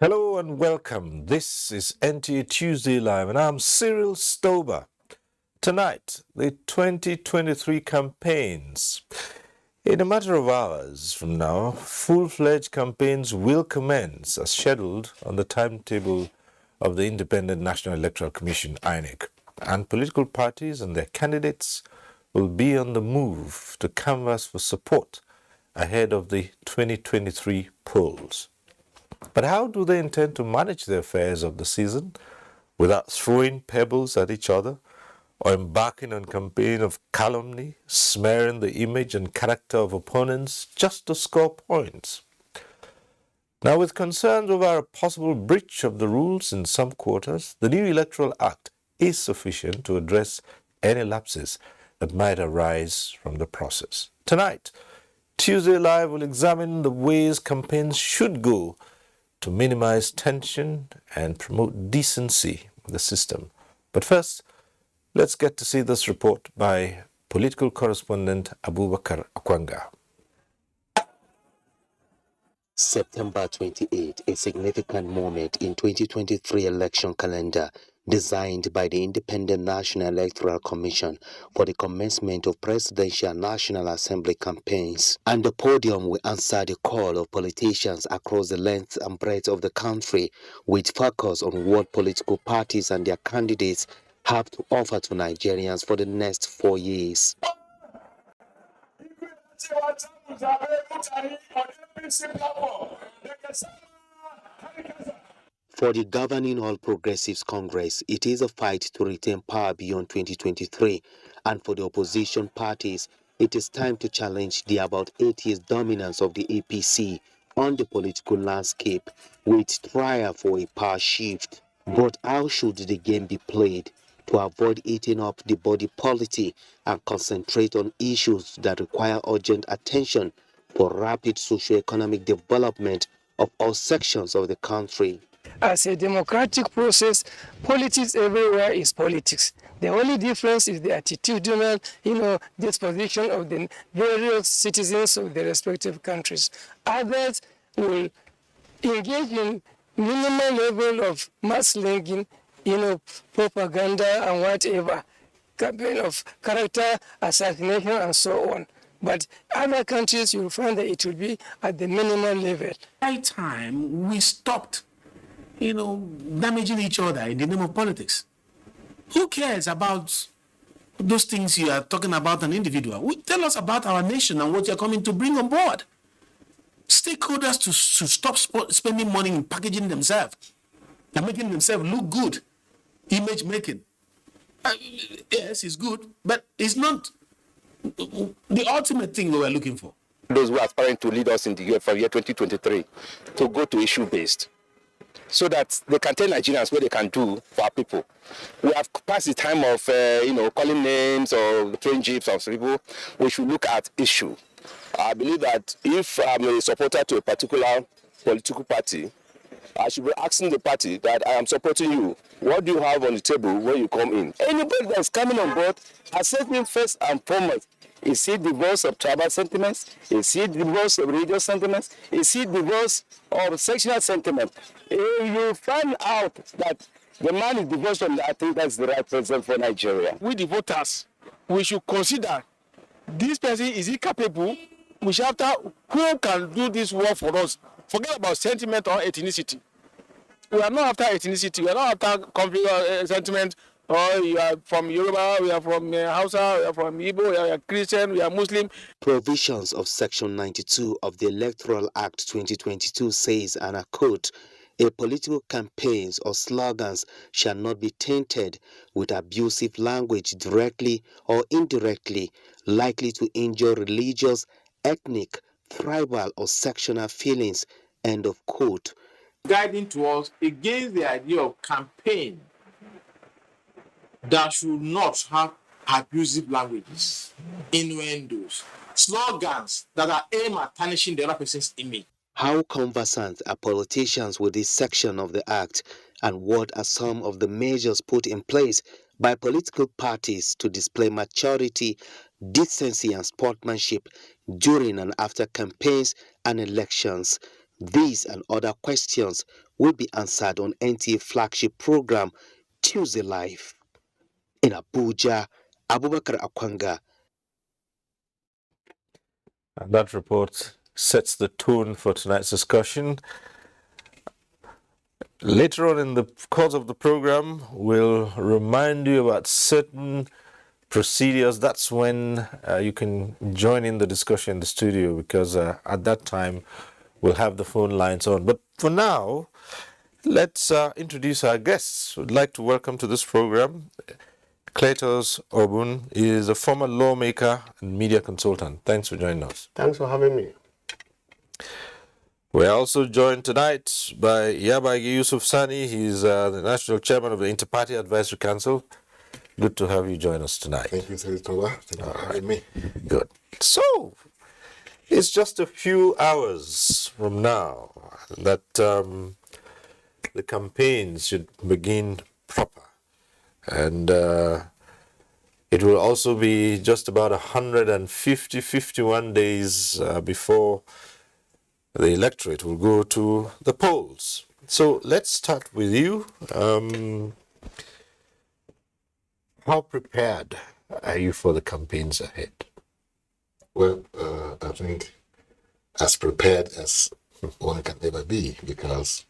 Hello and welcome. This is NTA Tuesday Live and I'm Cyril Stober. Tonight, the 2023 campaigns. In a matter of hours from now, full-fledged campaigns will commence as scheduled on the timetable of the Independent National Electoral Commission, INEC, and political parties and their candidates will be on the move to canvass for support ahead of the 2023 polls. But how do they intend to manage the affairs of the season without throwing pebbles at each other or embarking on a campaign of calumny, smearing the image and character of opponents just to score points? Now, with concerns over a possible breach of the rules in some quarters, the new Electoral Act is sufficient to address any lapses that might arise from the process. Tonight, Tuesday Live will examine the ways campaigns should go to minimize tension and promote decency in the system. But first, let's get to see this report by political correspondent Abubakar Akwanga. September 28, a significant moment in 2023 election calendar designed by the Independent National Electoral Commission for the commencement of Presidential National Assembly campaigns. And the podium will answer the call of politicians across the length and breadth of the country with focus on what political parties and their candidates have to offer to Nigerians for the next 4 years. For the governing All Progressives Congress, it is a fight to retain power beyond 2023, and for the opposition parties, it is time to challenge the about 8 years dominance of the APC on the political landscape with trial for a power shift. But how should the game be played to avoid eating up the body politic and concentrate on issues that require urgent attention for rapid socio-economic development of all sections of the country? As a democratic process, politics everywhere is politics. The only difference is the attitudinal, disposition of the various citizens of the respective countries. Others will engage in minimal level of mass-linking, propaganda and whatever, campaign of character assassination and so on. But other countries, you'll find that it will be at the minimal level. By time we stopped, damaging each other in the name of politics. Who cares about those things you are talking about an individual? Tell us about our nation and what you're coming to bring on board. Stakeholders to stop spending money in packaging themselves and making themselves look good. Image making. Yes, it's good, but it's not the ultimate thing we were looking for. Those who are aspiring to lead us in the year 2023 to go to issue-based, so that they can tell Nigerians what they can do for our people. We have passed the time of, calling names or throwing jeeps on people. We should look at issue. I believe that if I'm a supporter to a particular political party, I should be asking the party that I am supporting you. What do you have on the table when you come in? Anybody that's coming on board, assess me first and foremost. Is it divorce of tribal sentiments? Is it divorce of religious sentiments? Is it divorce of sexual sentiment? If you find out that the man is divorced from that, I think that's the right president for Nigeria. We the voters, we should consider this person, is he capable? We should after who can do this work for us. Forget about sentiment or ethnicity. We are not after ethnicity. We are not after conflict or sentiment. or you are from Yoruba, we are from Hausa, we are from Igbo, we are Christian, we are Muslim. Provisions of Section 92 of the Electoral Act 2022 says, and I quote, "A political campaigns or slogans shall not be tainted with abusive language directly or indirectly likely to injure religious, ethnic, tribal, or sectional feelings." End of quote. Guiding to us against the idea of campaign that should not have abusive languages, innuendos, slogans that are aimed at tarnishing the other person's image. How conversant are politicians with this section of the Act, and what are some of the measures put in place by political parties to display maturity, decency, and sportsmanship during and after campaigns and elections? These and other questions will be answered on NTA flagship program Tuesday Live. In Abuja, Abubakar Akwanga. And that report sets the tone for tonight's discussion. Later on in the course of the program, we'll remind you about certain procedures. That's when you can join in the discussion in the studio, because at that time we'll have the phone lines on. But for now, let's introduce our guests. We'd like to welcome to this program Cletus Obun. He is a former lawmaker and media consultant. Thanks for joining us. Thanks for having me. We're also joined tonight by Yabagi Yusuf Sani. He's the national chairman of the Inter-Party Advisory Council. Good to have you join us tonight. Thank you, Cyril. Thank you for having me. Good. So, it's just a few hours from now that the campaigns should begin proper. And it will also be just about 51 days before the electorate will go to the polls. So let's start with you. How prepared are you for the campaigns ahead? Well, I think as prepared as one can ever be, because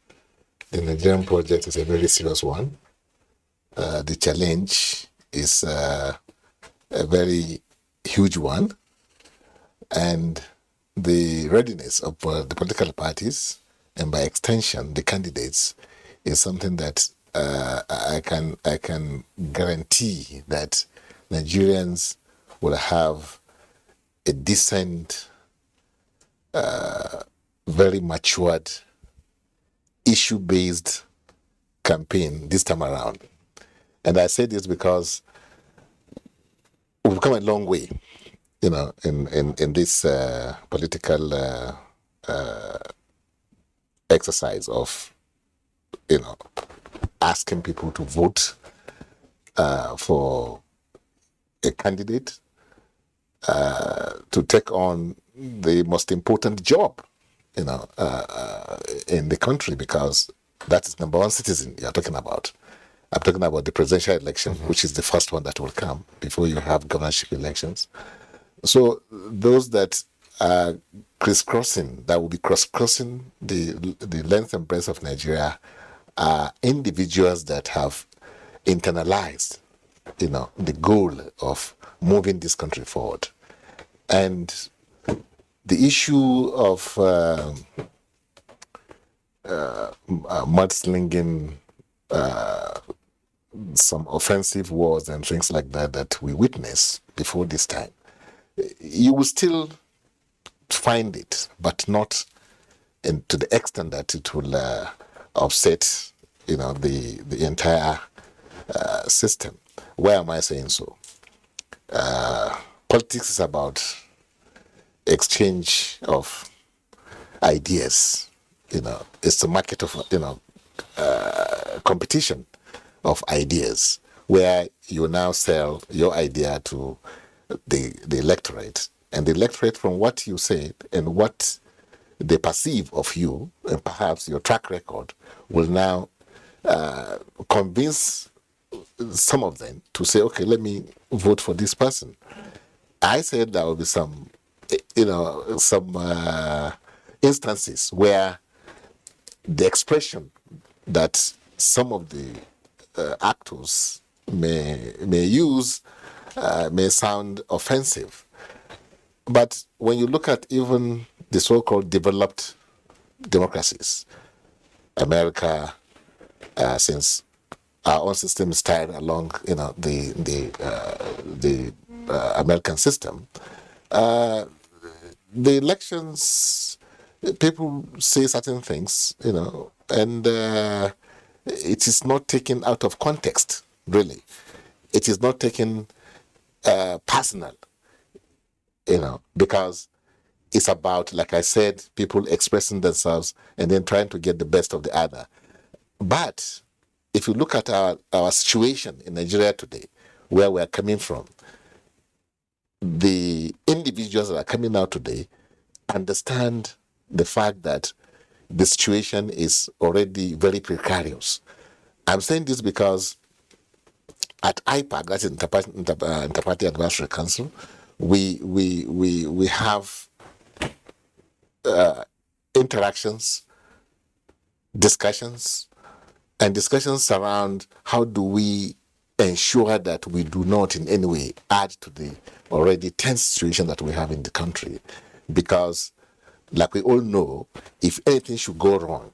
the Nigerian project is a very serious one. The challenge is a very huge one, and the readiness of the political parties, and by extension the candidates, is something that I can guarantee that Nigerians will have a decent, very matured, issue-based campaign this time around. And I say this because we've come a long way, in this political exercise of, asking people to vote for a candidate to take on the most important job, in the country, because that is number one citizen you're talking about. I'm talking about the presidential election, which is the first one that will come before you have governorship elections. So those that are that will be crisscrossing the length and breadth of Nigeria, are individuals that have internalized, the goal of moving this country forward. And the issue of mudslinging, some offensive words and things like that we witnessed before this time, you will still find it, but not to the extent that it will upset, the entire system. Why am I saying so? Politics is about exchange of ideas. It's a market of competition of ideas, where you now sell your idea to the electorate, and the electorate, from what you said and what they perceive of you, and perhaps your track record, will now convince some of them to say, okay, let me vote for this person. I said there will be some instances where the expression that some of the actors may use may sound offensive. But when you look at even the so-called developed democracies, America, since our own system is tied along, the American system, the elections, people say certain things, and it is not taken out of context, really. It is not taken personal, because it's about, like I said, people expressing themselves and then trying to get the best of the other. But if you look at our situation in Nigeria today, where we're coming from, the individuals that are coming out today understand the fact that the situation is already very precarious. I'm saying this because at IPAC, that's Interparty Advisory Council, we have interactions, discussions around how do we ensure that we do not in any way add to the already tense situation that we have in the country. Because, like we all know, if anything should go wrong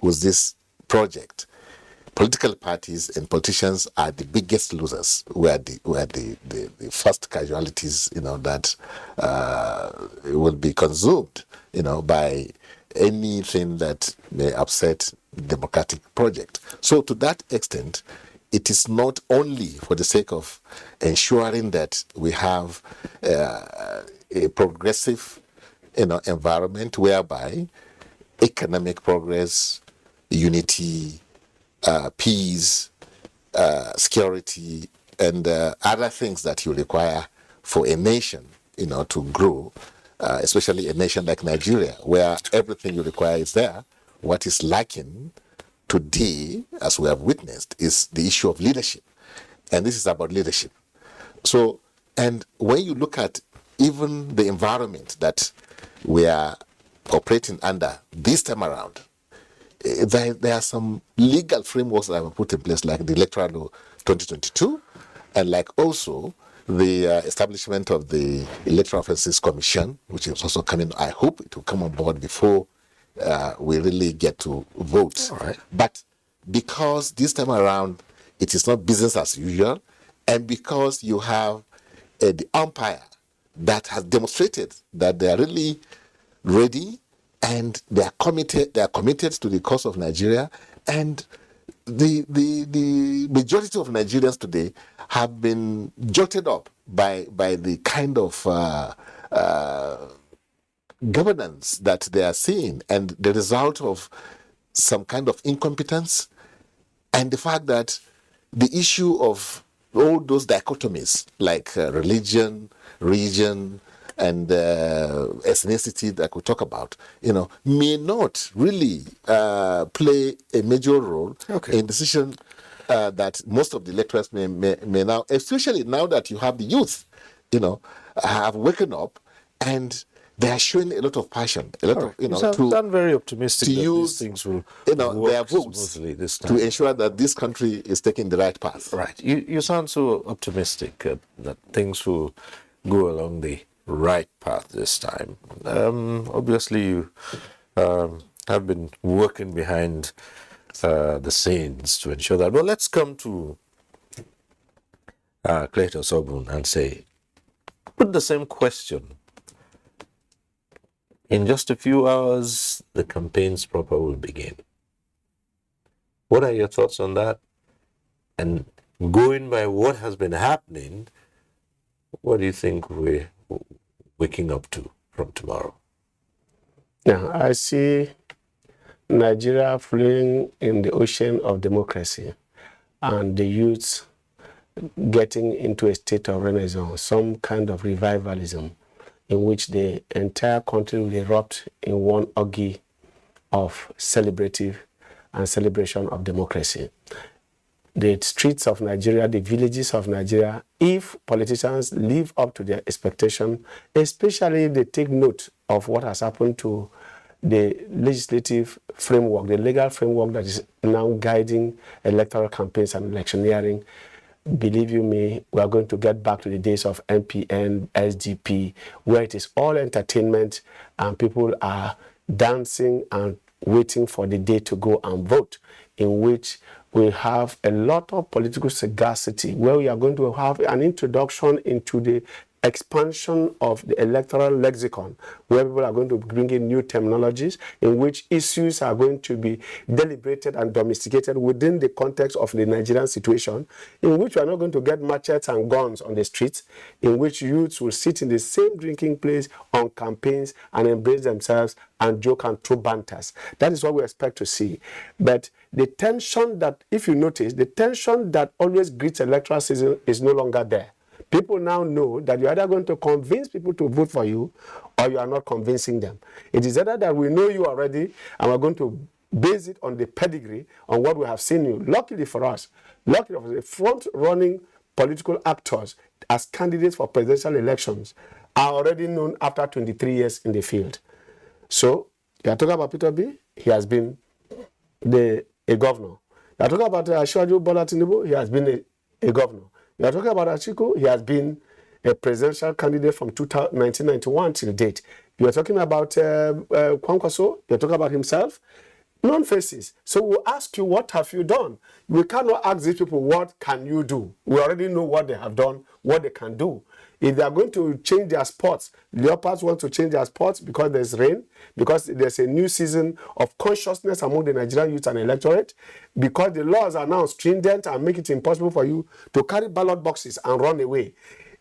with this project, political parties and politicians are the biggest losers. We're the first casualties, that will be consumed, by anything that may upset the democratic project. So to that extent, it is not only for the sake of ensuring that we have a progressive, environment whereby economic progress, unity, peace, security, and other things that you require for a nation, to grow, especially a nation like Nigeria, where everything you require is there. What is lacking today, as we have witnessed, is the issue of leadership. And this is about leadership. So, and when you look at even the environment that we are operating under this time around, there are some legal frameworks that were put in place, like the Electoral Law 2022, and like also the establishment of the Electoral Offences Commission, which is also coming. I hope it will come on board before we really get to vote. All right. But because this time around it is not business as usual, and because you have the umpire that has demonstrated that they are really ready and they are committed to the cause of Nigeria, and the majority of Nigerians today have been jolted up by the kind of governance that they are seeing, and the result of some kind of incompetence, and the fact that the issue of all those dichotomies like religion, region, and ethnicity that we talk about, may not really play a major role in decision that most of the electors may now, especially now that you have the youth, have woken up and they are showing a lot of passion, a lot of, you sound very optimistic to that use these things will their work votes smoothly this time. to ensure that this country is taking the right path. Right. You sound so optimistic that things will go along the right path this time. Obviously, you have been working behind the scenes to ensure that. Well, let's come to Clayton Sobun and say, put the same question. In just a few hours, the campaigns proper will begin. What are your thoughts on that? And going by what has been happening, what do you think we're waking up to from tomorrow? Now, I see Nigeria flowing in the ocean of democracy and the youth getting into a state of renaissance, some kind of revivalism in which the entire country will erupt in one orgy of celebrative and celebration of democracy. The streets of Nigeria, the villages of Nigeria, if politicians live up to their expectation, especially if they take note of what has happened to the legislative framework, the legal framework that is now guiding electoral campaigns and electioneering, believe you me, we are going to get back to the days of MPN, SDP, where it is all entertainment and people are dancing and waiting for the day to go and vote, in which we have a lot of political sagacity, where we are going to have an introduction into the expansion of the electoral lexicon, where people are going to bring in new terminologies, in which issues are going to be deliberated and domesticated within the context of the Nigerian situation, in which we are not going to get machetes and guns on the streets, in which youths will sit in the same drinking place on campaigns and embrace themselves and joke and throw banters. That is what we expect to see. But the tension that, if you notice, the tension that always greets electoral season is no longer there. People now know that you're either going to convince people to vote for you or you are not convincing them. It is either that we know you already and we're going to base it on the pedigree, on what we have seen you. Luckily for us, the front-running political actors as candidates for presidential elections are already known after 23 years in the field. So, you are talking about Peter B, he has been a governor. You are talking about Asiwaju Bola Tinubu, he has been a governor. You are talking about Atiku, he has been a presidential candidate from 1991 till date. You are talking about Kwankwaso, you are talking about himself. Known faces. So we'll ask you, what have you done? We cannot ask these people, what can you do? We already know what they have done, what they can do. If they are going to change their sports, Leopards want to change their sports because there's rain, because there's a new season of consciousness among the Nigerian youth and electorate, because the laws are now stringent and make it impossible for you to carry ballot boxes and run away.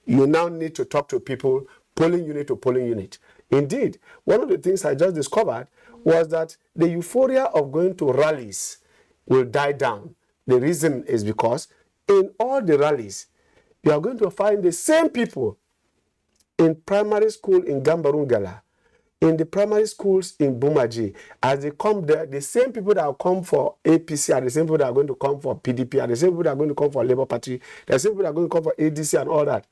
You now need to talk to people, polling unit to polling unit. Indeed, one of the things I just discovered was that the euphoria of going to rallies will die down. The reason is because in all the rallies, you are going to find the same people in primary school in Gambarungala, in the primary schools in Bumaji. As they come there, the same people that will come for APC are the same people that are going to come for PDP, are the same people that are going to come for Labour Party, the same people that are going to come for ADC and all that.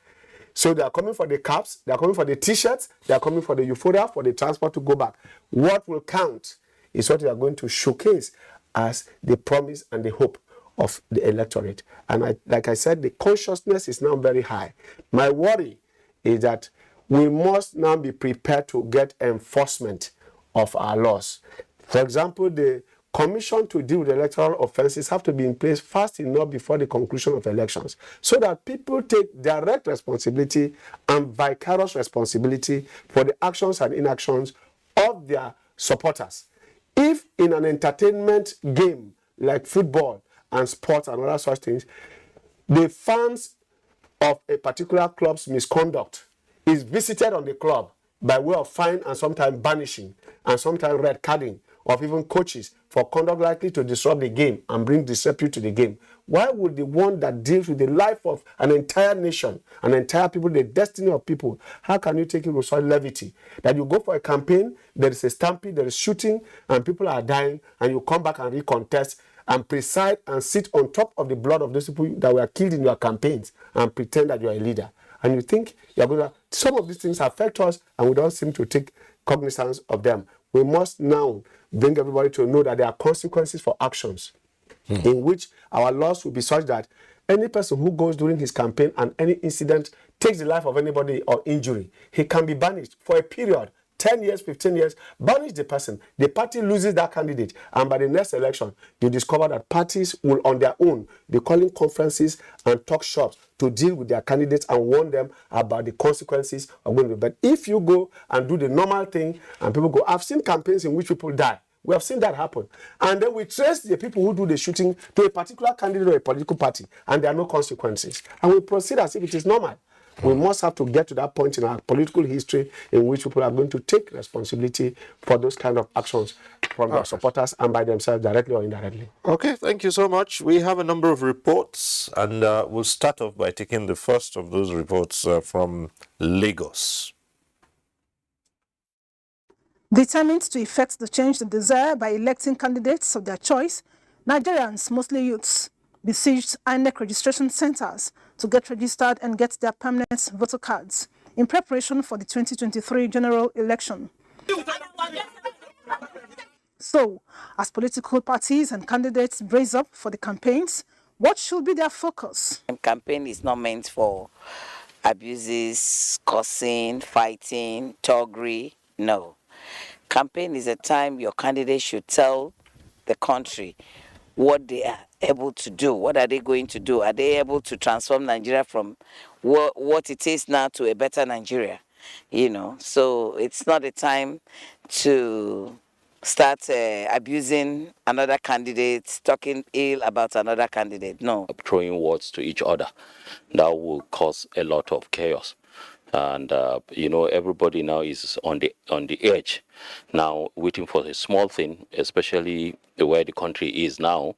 So they are coming for the caps, they are coming for the t-shirts, they are coming for the euphoria, for the transport to go back. What will count is what we are going to showcase as the promise and the hope of the electorate. And like I said, the consciousness is now very high. My worry is that we must now be prepared to get enforcement of our laws. For example, the commission to deal with electoral offenses have to be in place fast enough before the conclusion of elections, so that people take direct responsibility and vicarious responsibility for the actions and inactions of their supporters. If in an entertainment game like football and sports and other such things, the fans of a particular club's misconduct is visited on the club by way of fine and sometimes banishing and sometimes red carding of even coaches for conduct likely to disrupt the game and bring disrepute to the game, why would the one that deals with the life of an entire nation, an entire people, the destiny of people, how can you take it with such levity? That you go for a campaign, there is a stampede, there is shooting, and people are dying, and you come back and recontest and preside and sit on top of the blood of those people that were killed in your campaigns and pretend that you are a leader. And you think you're going to... Some of these things affect us, and we don't seem to take cognizance of them. We must now bring everybody to know that there are consequences for actions, in which our laws will be such that any person who goes during his campaign and any incident takes the life of anybody or injury, he can be banished for a period, 10 years, 15 years, banish the person. The party loses that candidate, and by the next election, you discover that parties will on their own be calling conferences and talk shops to deal with their candidates and warn them about the consequences of going to. But if you go and do the normal thing and people go, I've seen campaigns in which people die. We have seen that happen. And then we trace the people who do the shooting to a particular candidate or a political party, and there are no consequences. And we proceed as if it is normal. We must have to get to that point in our political history in which people are going to take responsibility for those kind of actions from their supporters and by themselves, directly or indirectly. Okay, thank you so much. We have a number of reports, and we'll start off by taking the first of those reports from Lagos. Determined to effect the change they desire by electing candidates of their choice, Nigerians, mostly youths, besieged INEC registration centers to get registered and get their permanent voter cards in preparation for the 2023 general election. So, as political parties and candidates brace up for the campaigns, What should be their focus? Campaign is not meant for abuses, cursing, fighting, thuggery. No. Campaign is a time your candidate should tell the country what they are able to do. What are they going to do? Are they able to transform Nigeria from what it is now to a better Nigeria? So it's not a time to start abusing another candidate, talking ill about another candidate. No. Throwing words to each other, that will cause a lot of chaos. And everybody now is on the edge, now waiting for a small thing, especially where the country is now.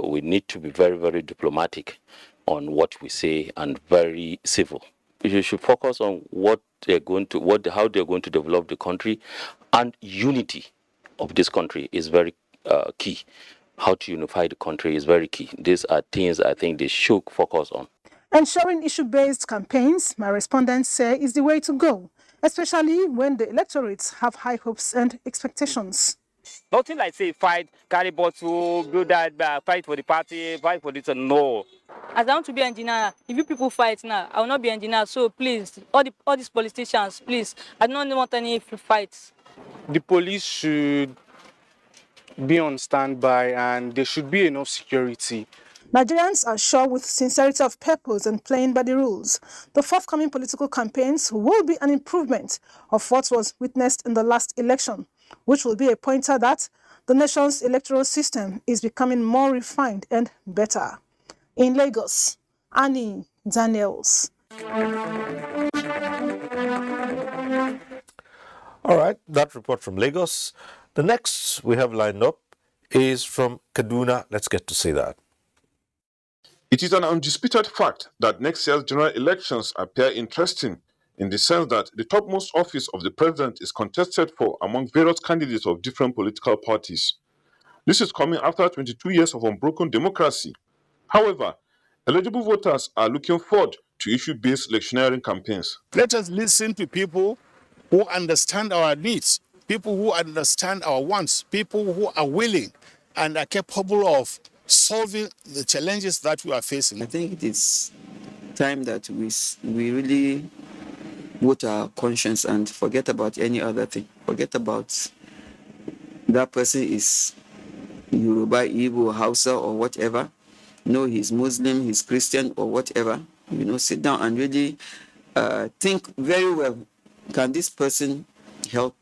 We need to be very, very diplomatic on what we say and very civil. You should focus on how they're going to develop the country, and unity of this country is very key. How to unify the country is very key. These are things I think they should focus on. Ensuring issue-based campaigns, my respondents say, is the way to go, especially when the electorates have high hopes and expectations. Nothing like say fight, carry bottle, do that, fight for the party, fight for this. No. As I want to be engineer, if you people fight now, I will not be engineer. So please, all these politicians, please, I don't want any fights. The police should be on standby and there should be enough security. Nigerians are sure with sincerity of purpose and playing by the rules. The forthcoming political campaigns will be an improvement of what was witnessed in the last election, which will be a pointer that the nation's electoral system is becoming more refined and better. In Lagos, Annie Daniels. All right, that report from Lagos. The next we have lined up is from Kaduna. Let's get to see that. It is an undisputed fact that next year's general elections appear interesting in the sense that the topmost office of the president is contested for among various candidates of different political parties. This is coming after 22 years of unbroken democracy. However, eligible voters are looking forward to issue-based electioneering campaigns. Let us listen to people who understand our needs, people who understand our wants, people who are willing and are capable of solving the challenges that we are facing. I think it is time that we really vote our conscience and forget about any other thing. Forget about that person is Yoruba, Igbo, Hausa or whatever. No, he's Muslim, he's Christian or whatever. Sit down and really think very well. Can this person help?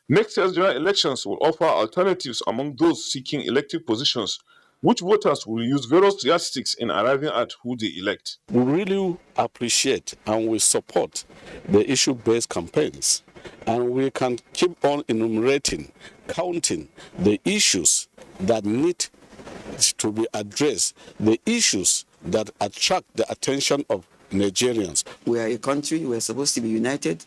Next year's general elections will offer alternatives among those seeking elective positions, which voters will use various yardsticks in arriving at who they elect. We really appreciate and we support the issue-based campaigns, and we can keep on enumerating, counting the issues that need to be addressed, the issues that attract the attention of Nigerians. We are a country, we're supposed to be united,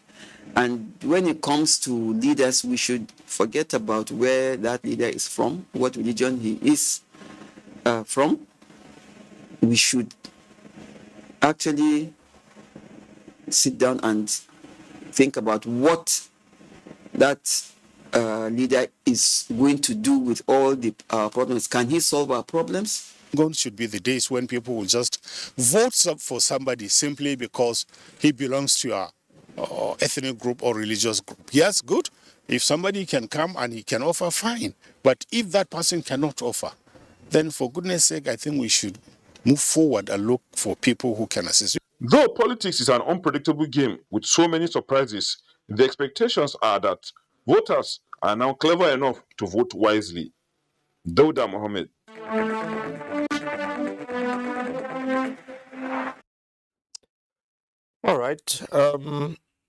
and when it comes to leaders, we should forget about where that leader is from, what religion he is from. We should actually sit down and think about what that leader is going to do with all the problems. Can he solve our problems? Gone should be the days when people will just vote for somebody simply because he belongs to a ethnic group or religious group. Yes, good. If somebody can come and he can offer, fine. But if that person cannot offer, then for goodness sake, I think we should move forward and look for people who can assist. Though politics is an unpredictable game with so many surprises, the expectations are that voters are now clever enough to vote wisely. Dauda Mohammed. All right.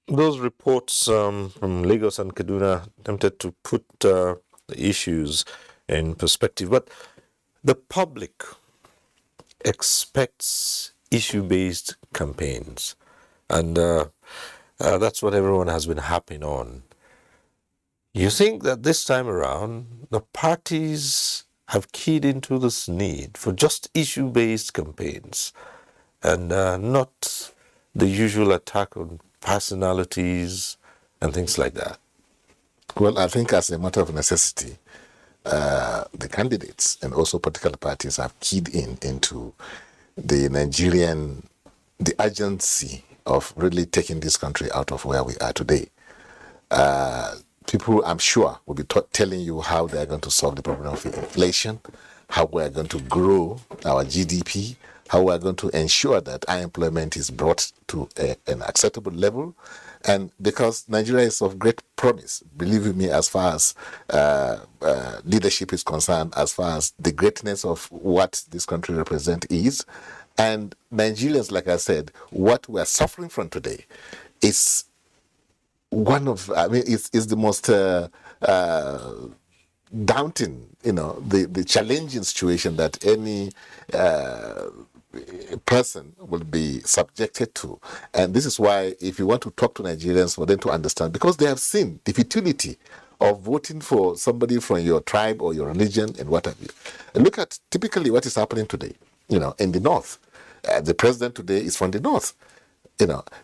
Those reports from Lagos and Kaduna attempted to put the issues in perspective, but the public expects issue-based campaigns, and that's what everyone has been harping on. You think that this time around, the parties have keyed into this need for just issue-based campaigns and not the usual attack on personalities and things like that? Well, I think as a matter of necessity, the candidates and also political parties have keyed into the Nigerian, the urgency of really taking this country out of where we are today. People, I'm sure, will be telling you how they are going to solve the problem of inflation, how we are going to grow our GDP, how we are going to ensure that unemployment is brought to an acceptable level. And because Nigeria is of great promise, believe me, as far as leadership is concerned, as far as the greatness of what this country represents is. And Nigerians, like I said, what we are suffering from today is it's the most daunting, the challenging situation that any person will be subjected to. And this is why, if you want to talk to Nigerians for them to understand, because they have seen the futility of voting for somebody from your tribe or your religion and what have you. And look at typically what is happening today, in the north. The president today is from the north.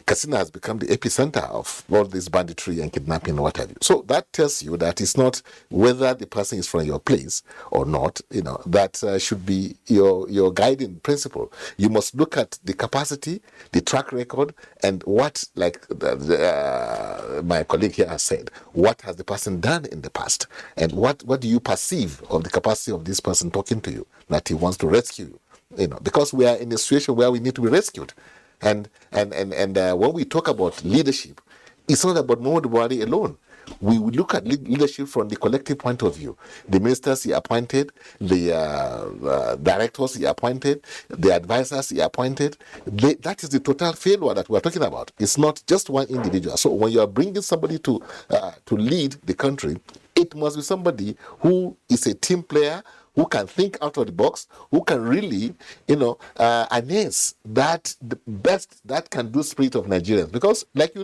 Katsina has become the epicenter of all this banditry and kidnapping and what have you. So that tells you that it's not whether the person is from your place or not, that should be your guiding principle. You must look at the capacity, the track record, and what, like my colleague here has said, what has the person done in the past? And what do you perceive of the capacity of this person talking to you, that he wants to rescue you? Because we are in a situation where we need to be rescued. And when we talk about leadership, it's not about Muhammadu Buhari alone. We look at leadership from the collective point of view. The ministers he appointed, the directors he appointed, the advisors he appointed. That is the total failure that we're talking about. It's not just one individual. So when you are bringing somebody to lead the country, it must be somebody who is a team player, who can think out of the box, who can really, harness that the best that can do spirit of Nigerians. Because, like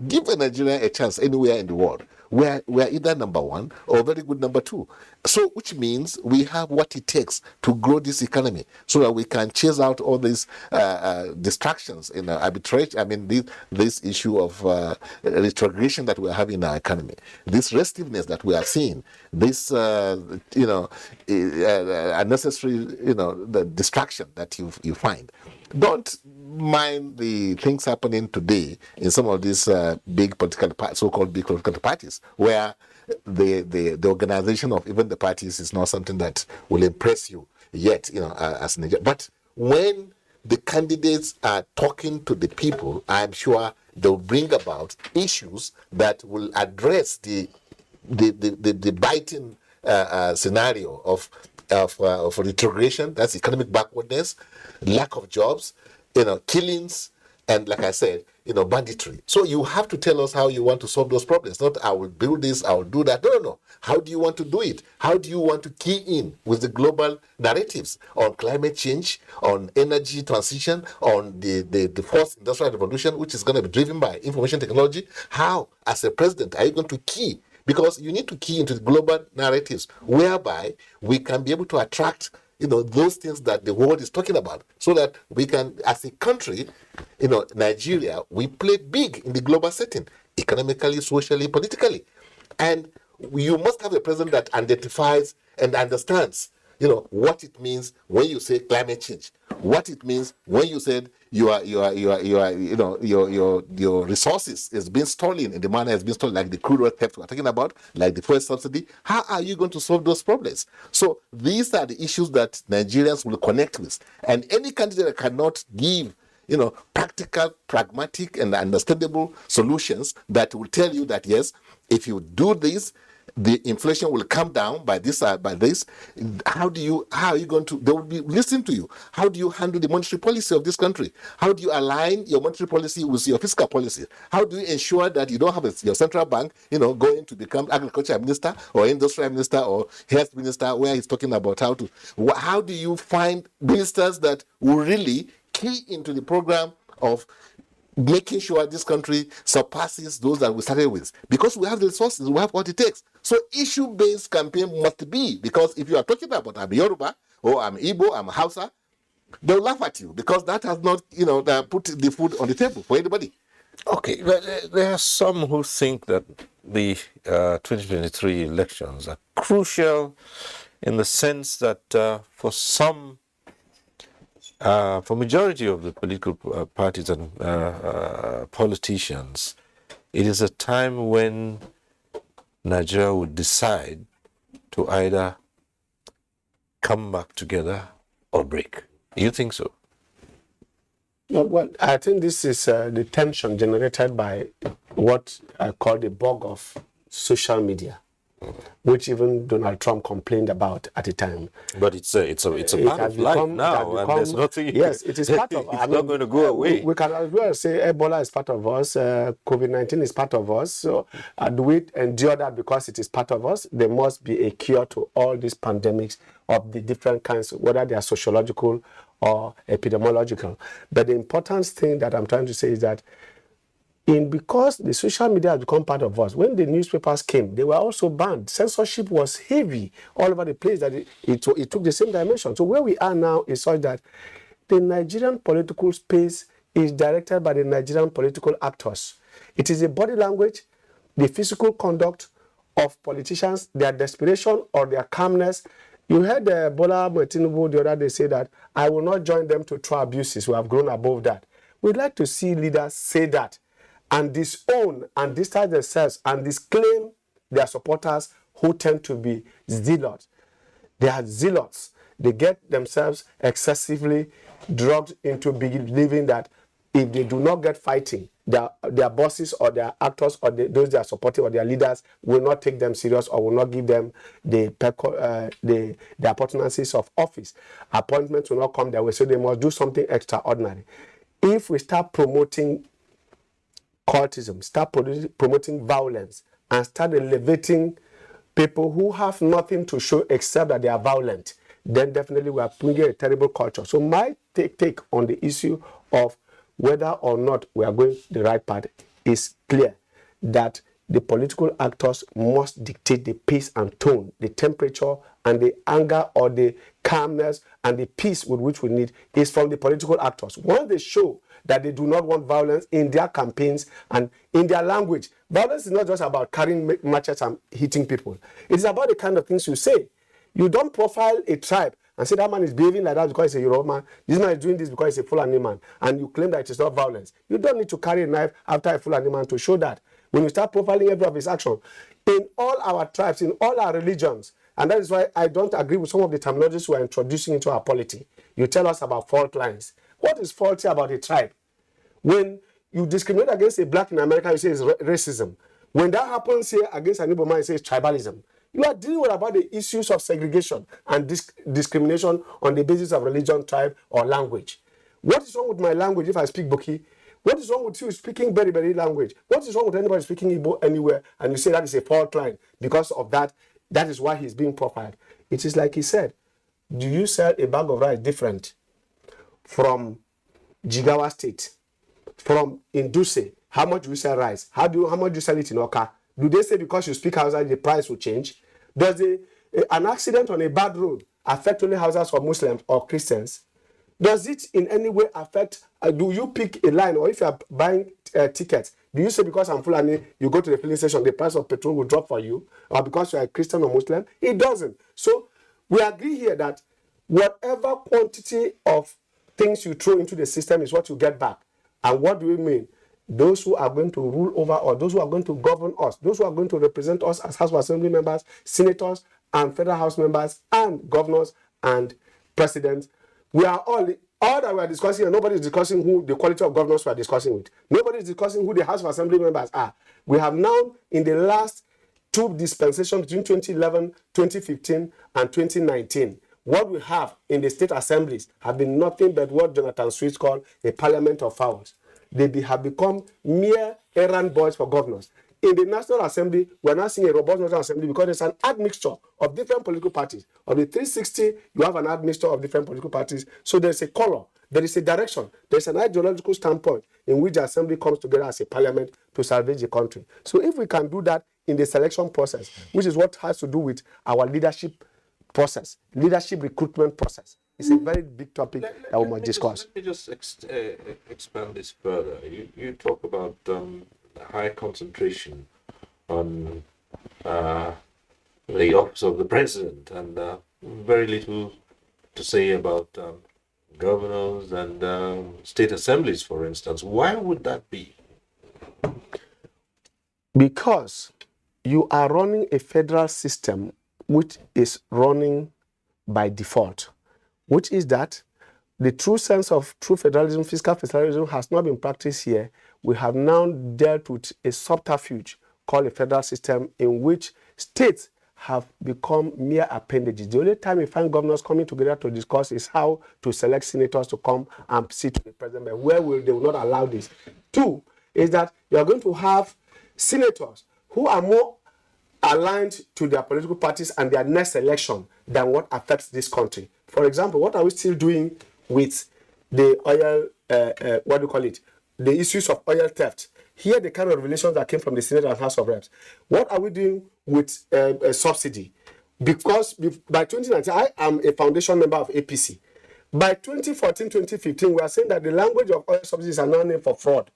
give a Nigerian a chance anywhere in the world. We're either number one or very good number two. So, which means we have what it takes to grow this economy so that we can chase out all these distractions in arbitrage. This issue of retrogression that we have in our economy, this restiveness that we are seeing, this, unnecessary, the distraction that you find. Don't mind the things happening today in some of these big so-called big political parties, where the organization of even the parties is not something that will impress you yet, as Nigeria. But when the candidates are talking to the people, I'm sure they'll bring about issues that will address the biting scenario of retrogression, that's economic backwardness, lack of jobs, killings, and like I said, banditry. So you have to tell us how you want to solve those problems. Not I will build this, I will do that. No. How do you want to do it? How do you want to key in with the global narratives on climate change, on energy transition, on the fourth industrial revolution, which is going to be driven by information technology? How, as a president, are you going to key? Because you need to key into the global narratives whereby we can be able to attract those things that the world is talking about, so that we can, as a country, Nigeria, we play big in the global setting, economically, socially, politically. And you must have a president that identifies and understands, what it means when you say climate change, what it means when you said your resources is being stolen in the manner has been stolen, like the crude oil theft we're talking about, like the fuel subsidy. How are you going to solve those problems? So these are the issues that Nigerians will connect with, and any candidate that cannot give practical, pragmatic, and understandable solutions that will tell you that yes, if you do this, the inflation will come down by this. How are you going to? They will be listening to you. How do you handle the monetary policy of this country? How do you align your monetary policy with your fiscal policy? How do you ensure that you don't have your central bank, going to become agriculture minister or industrial minister or health minister, where he's talking about how do you find ministers that will really key into the program of making sure this country surpasses those that we started with, because we have the resources, we have what it takes. So issue-based campaign must be, because if you are talking about I'm Yoruba or I'm Igbo, I'm Hausa, they'll laugh at you because that has not, put the food on the table for anybody. Okay, but there are some who think that the 2023 elections are crucial in the sense that for majority of the political parties and politicians, it is a time when Nigeria would decide to either come back together or break. You think so? Well, I think this is the tension generated by what I call the bug of social media, which even Donald Trump complained about at the time. But it's a part of life now, and there's nothing. Yes, it is part of. It's not going to go away. We can as well say Ebola is part of us. COVID-19 is part of us. So do we endure that because it is part of us? There must be a cure to all these pandemics of the different kinds, whether they are sociological or epidemiological. But the important thing that I'm trying to say is that because the social media has become part of us, when the newspapers came, they were also banned. Censorship was heavy all over the place, that it took the same dimension. So where we are now is such that the Nigerian political space is directed by the Nigerian political actors. It is the body language, the physical conduct of politicians, their desperation or their calmness. You heard Bola Tinubu the other day say that, I will not join them to throw abuses. We have grown above that. We'd like to see leaders say that and disown and distance themselves and disclaim their supporters who tend to be zealots. They are zealots. They get themselves excessively drugged into believing that if they do not get fighting, their bosses or their actors or those they are supporting or their leaders will not take them serious or will not give them the opportunities of office. Appointments will not come their way, so they must do something extraordinary. If we start promoting cultism, start promoting violence, and start elevating people who have nothing to show except that they are violent, then definitely we are bringing a terrible culture. So my take on the issue of whether or not we are going the right path is clear, that the political actors must dictate the pace and tone, the temperature and the anger or the calmness and the peace with which we need is from the political actors. Once they show that they do not want violence in their campaigns and in their language, violence is not just about carrying machetes and hitting people. It is about the kind of things you say. You don't profile a tribe and say that man is behaving like that because he's a Yoruba man. This man is doing this because he's a Fulani man, and you claim that it is not violence. You don't need to carry a knife after a Fulani man to show that. When you start profiling every of his action, in all our tribes, in all our religions, and that is why I don't agree with some of the terminologies we are introducing into our polity. You tell us about fault lines. What is faulty about a tribe? When you discriminate against a black in America, you say it's racism. When that happens here against an Igbo man, you say it's tribalism. You are dealing with about the issues of segregation and discrimination on the basis of religion, tribe, or language. What is wrong with my language if I speak Boki? What is wrong with you speaking Beriberi language? What is wrong with anybody speaking Igbo anywhere and you say that is a fault line? Because of that, that is why he's being profiled. It is like he said, do you sell a bag of rice different from Jigawa State, from Induse? How much do you sell rice? How much do you sell it in Oka? Do they say because you speak Hausa, the price will change? Does an accident on a bad road affect only houses or Muslims or Christians? Does it in any way affect, do you pick a line, or if you are buying tickets, do you say because I'm Fulani, you go to the filling station, the price of petrol will drop for you, or because you are a Christian or Muslim? It doesn't. So we agree here that whatever quantity of things you throw into the system is what you get back. And what do we mean? Those who are going to rule over us, those who are going to govern us, those who are going to represent us as House of Assembly members, senators, and federal House members, and governors and presidents, we are all that we are discussing, and nobody is discussing who the quality of governors we are discussing with. Nobody is discussing who the House of Assembly members are. We have now, in the last two dispensations between 2011, 2015, and 2019, what we have in the state assemblies have been nothing but what Jonathan Swift called a parliament of fowls. They have become mere errand boys for governors. In the National Assembly, we're now seeing a robust National Assembly because there's an admixture of different political parties. Of the 360, you have an admixture of different political parties. So there's a color, there is a direction, there's an ideological standpoint in which the Assembly comes together as a parliament to salvage the country. So if we can do that in the selection process, which is what has to do with our leadership process, leadership recruitment process, it's a very big topic that we must discuss. Let me just expand this further. You talk about high concentration on the office of the president, and very little to say about governors and state assemblies, for instance. Why would that be? Because you are running a federal system which is running by default, which is that the true sense of true federalism, fiscal federalism, has not been practiced here. We have now dealt with a subterfuge called a federal system in which states have become mere appendages. The only time you find governors coming together to discuss is how to select senators to come and sit to the president. But where will they will not allow this? Two is that you are going to have senators who are more aligned to their political parties and their next election than what affects this country. For example, what are we still doing with the oil, the issues of oil theft? Here, the kind of revelations that came from the Senate and House of Reps. What are we doing with a subsidy? Because by 2019, I am a foundation member of APC. By 2014, 2015, we are saying that the language of oil subsidies are now named for fraud.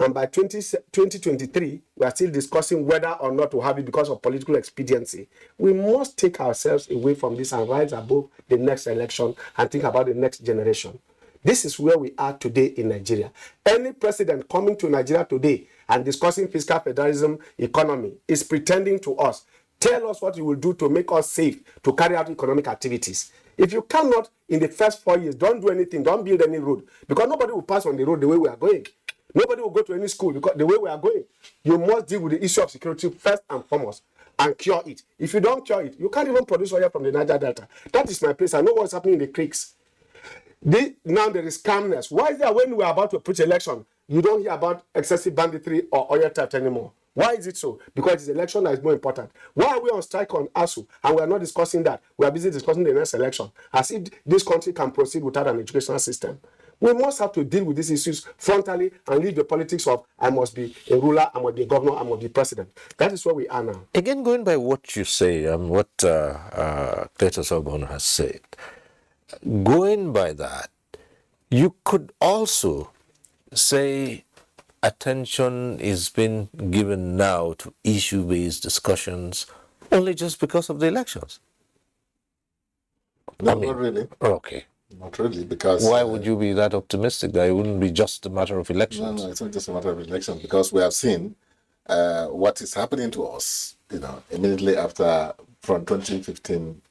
And by 2023, we are still discussing whether or not to have it because of political expediency. We must take ourselves away from this and rise above the next election and think about the next generation. This is where we are today in Nigeria. Any president coming to Nigeria today and discussing fiscal federalism economy is pretending to us. Tell us what you will do to make us safe to carry out economic activities. If you cannot, in the first 4 years, don't do anything, don't build any road, because nobody will pass on the road the way we are going. Nobody will go to any school because the way we are going. You must deal with the issue of security first and foremost and cure it. If you don't cure it, you can't even produce oil from the Niger Delta. That is my place. I know what's happening in the creeks. Now there is calmness. Why is there when we are about to approach election, you don't hear about excessive banditry or oil theft anymore? Why is it so? Because it's election that is more important. Why are we on strike on ASU and we are not discussing that? We are busy discussing the next election as if this country can proceed without an educational system. We must have to deal with these issues frontally and leave the politics of I must be a ruler, I must be a governor, I must be president. That is where we are now. Again, going by what you say and what Cletus Obon has said, going by that, you could also say attention is being given now to issue-based discussions only just because of the elections. No, not really. Okay. Not really, because... Why would you be that optimistic that it wouldn't be just a matter of elections? No, it's not just a matter of elections, because we have seen what is happening to us, immediately after, from 2015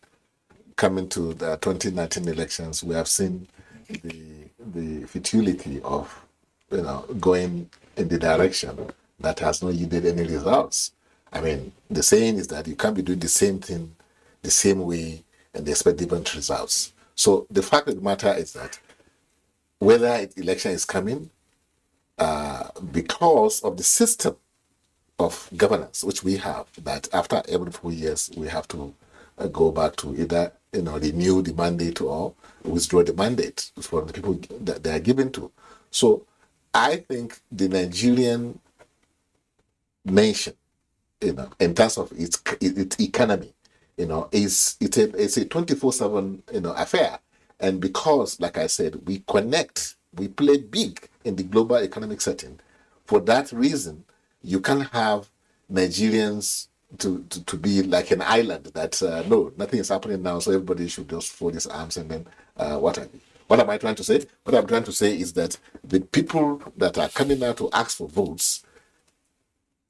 coming to the 2019 elections. We have seen the futility of, going in the direction that has not yielded any results. I mean, the saying is that you can't be doing the same thing the same way and expect different results. So the fact of the matter is that whether election is coming, because of the system of governance which we have, that after every 4 years we have to go back to either renew the mandate or withdraw the mandate from the people that they are given to. So I think the Nigerian nation, in terms of its economy, it's a 24/7 affair. And because, like I said, we connect, we play big in the global economic setting. For that reason, you can't have Nigerians to be like an island that no, nothing is happening now, so everybody should just fold his arms and then what am I trying to say? What I'm trying to say is that the people that are coming out to ask for votes,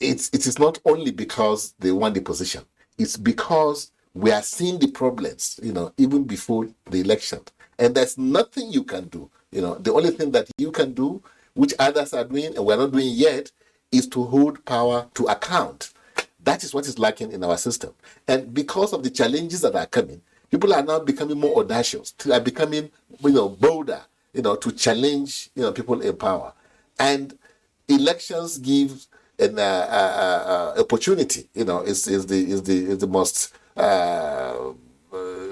it is not only because they want the position, it's because we are seeing the problems, even before the election. And there's nothing you can do. The only thing that you can do, which others are doing and we're not doing yet, is to hold power to account. That is what is lacking in our system. And because of the challenges that are coming, people are now becoming more audacious, are becoming bolder, to challenge people in power. And elections give an opportunity, is the most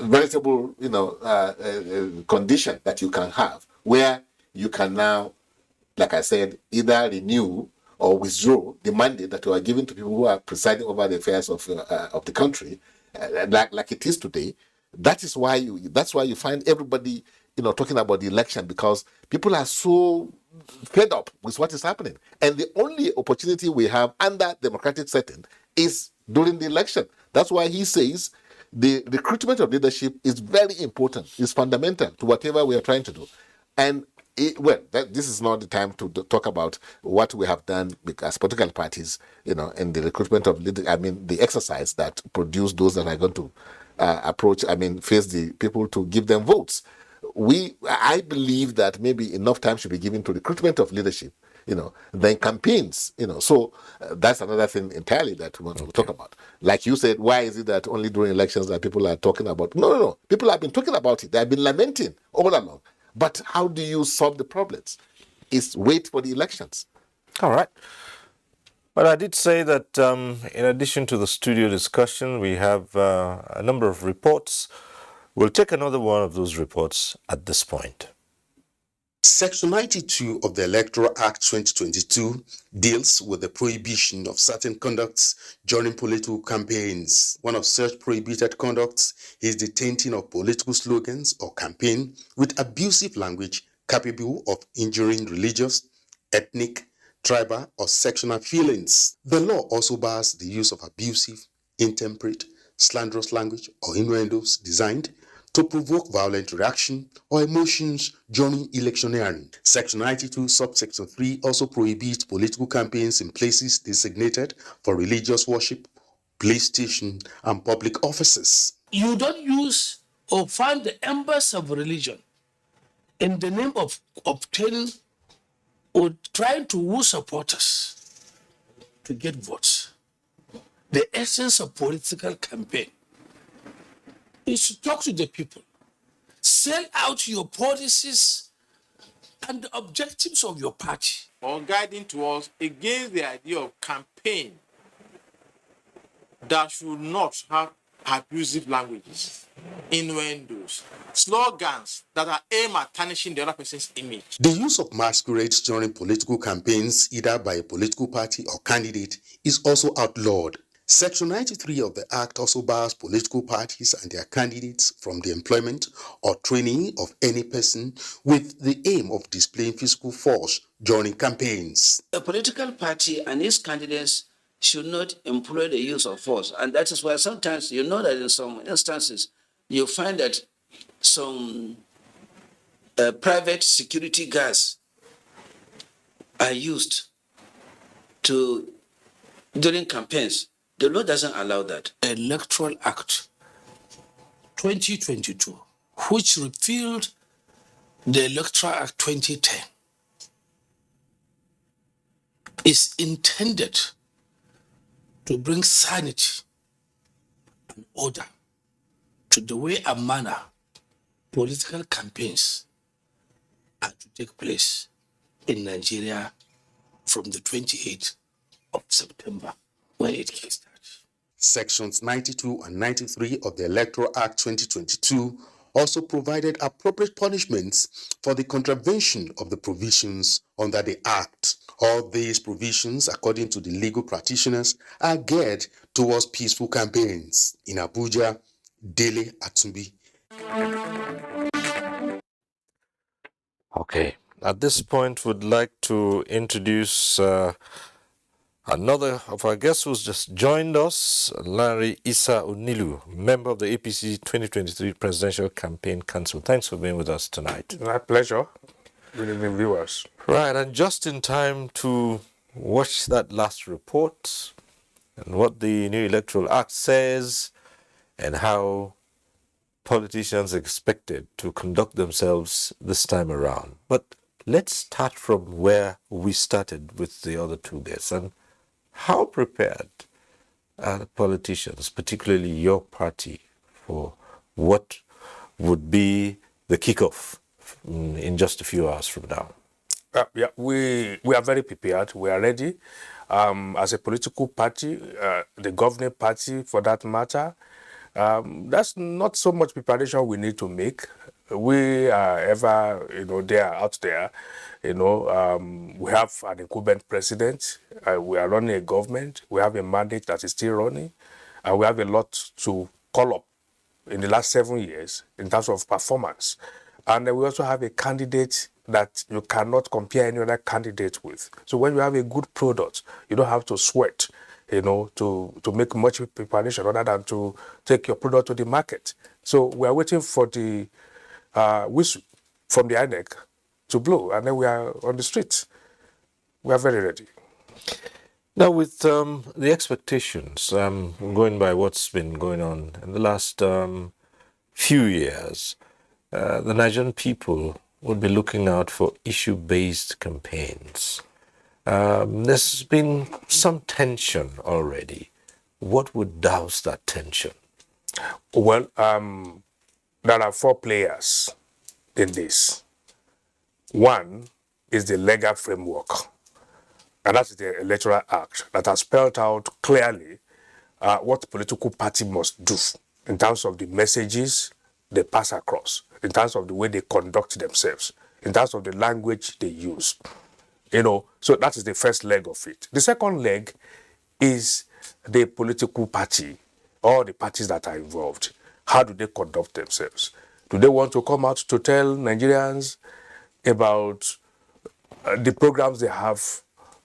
veritable condition that you can have, where you can now, like I said, either renew or withdraw the mandate that you are giving to people who are presiding over the affairs of the country, like it is today. That's why you find everybody talking about the election, because people are so fed up with what is happening. And the only opportunity we have under democratic setting is during the election. That's why he says the recruitment of leadership is very important, is fundamental to whatever we are trying to do. And this is not the time to talk about what we have done as political parties, in the recruitment of leaders. I mean, the exercise that produce those that are going to face the people to give them votes. I believe that maybe enough time should be given to recruitment of leadership, than campaigns, So that's another thing entirely that we want to talk about. Like you said, why is it that only during elections that people are talking about? No. People have been talking about it. They have been lamenting all along. But how do you solve the problems? It's wait for the elections. All right. But I did say that in addition to the studio discussion, we have a number of reports. We'll take another one of those reports at this point. Section 92 of the Electoral Act 2022 deals with the prohibition of certain conducts during political campaigns. One of such prohibited conducts is the tainting of political slogans or campaign with abusive language capable of injuring religious, ethnic, tribal, or sectional feelings. The law also bars the use of abusive, intemperate, slanderous language or innuendos designed to provoke violent reaction or emotions during electioneering. Section 92, subsection 3 also prohibits political campaigns in places designated for religious worship, police station, and public offices. You don't use or fund the embers of religion in the name of obtaining or trying to woo supporters to get votes. The essence of political campaign is to talk to the people, sell out your policies and the objectives of your party. Or guiding to us against the idea of campaign that should not have abusive languages, innuendos, slogans that are aimed at tarnishing the other person's image. The use of masquerades during political campaigns, either by a political party or candidate, is also outlawed. Section 93 of the Act also bars political parties and their candidates from the employment or training of any person with the aim of displaying physical force during campaigns. A political party and its candidates should not employ the use of force. And that is why sometimes you know that in some instances, you find that some private security guards are used during campaigns. The law doesn't allow that. Electoral Act 2022, which repealed the Electoral Act 2010, is intended to bring sanity and order to the way and manner political campaigns are to take place in Nigeria from the 28th of September when it kickstarts. Sections 92 and 93 of the Electoral Act 2022 also provided appropriate punishments for the contravention of the provisions under the Act. All these provisions, according to the legal practitioners, are geared towards peaceful campaigns. In Abuja, Dele Atumbi. Okay. At this point, we'd like to introduce another of our guests who's just joined us, Larry Issa Onilu, member of the APC 2023 Presidential Campaign Council. Thanks for being with us tonight. My pleasure. Good evening, viewers. Right, and just in time to watch that last report and what the new Electoral Act says and how politicians are expected to conduct themselves this time around. But let's start from where we started with the other two guests. And how prepared are the politicians, particularly your party, for what would be the kickoff in just a few hours from now? Yeah, we are very prepared. We are ready. As a political party, the governing party for that matter, that's not so much preparation we need to make. We are ever, there, out there. We have an incumbent president. We are running a government. We have a mandate that is still running. And we have a lot to call up in the last 7 years in terms of performance. And we also have a candidate that you cannot compare any other candidate with. So when you have a good product, you don't have to sweat, to make much preparation other than to take your product to the market. So we are waiting for the whistle from the INEC to blow, and then we are on the streets. We are very ready. Now, with the expectations, going by what's been going on in the last few years, the Nigerian people would be looking out for issue-based campaigns. There's been some tension already. What would douse that tension? Well, there are 4 players in this. One is the legal framework, and that's the Electoral Act that has spelled out clearly what political party must do in terms of the messages they pass across, in terms of the way they conduct themselves, in terms of the language they use. So that is the first leg of it. The second leg is the political party, or the parties that are involved. How do they conduct themselves? Do they want to come out to tell Nigerians about the programs they have,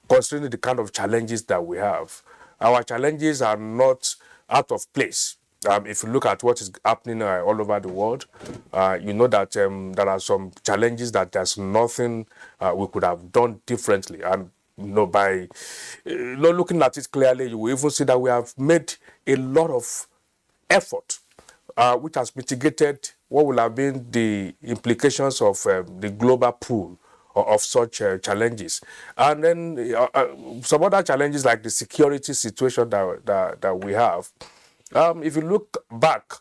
considering the kind of challenges that we have? Our challenges are not out of place. If you look at what is happening all over the world, you know that there are some challenges that there's nothing we could have done differently. And by not looking at it clearly, you will even see that we have made a lot of effort, which has mitigated what will have been the implications of the global pool of such challenges. And then some other challenges like the security situation that we have. If you look back,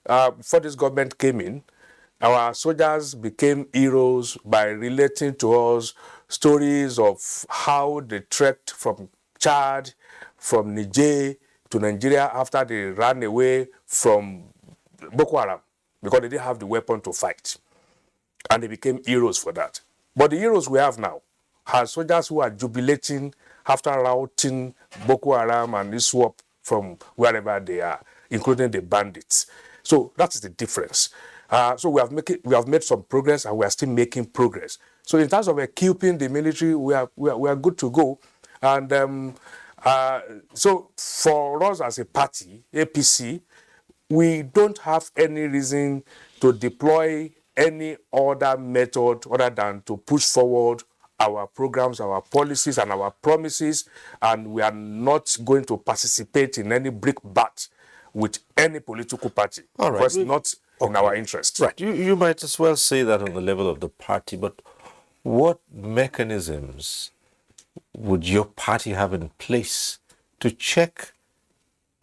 before this government came in, our soldiers became heroes by relating to us stories of how they trekked from Chad, from Niger to Nigeria after they ran away from Boko Haram because they didn't have the weapon to fight. And they became heroes for that. But the heroes we have now are soldiers who are jubilating after routing Boko Haram and ISWAP from wherever they are, including the bandits. So that is the difference. So we have made some progress, and we are still making progress. So in terms of equipping the military, we are good to go. And so for us as a party, APC, we don't have any reason to deploy any other method other than to push forward our programs, our policies, and our promises, and we are not going to participate in any brickbat with any political party. All right. Because it's not in our interest. Right. You might as well say that on the level of the party, but what mechanisms would your party have in place to check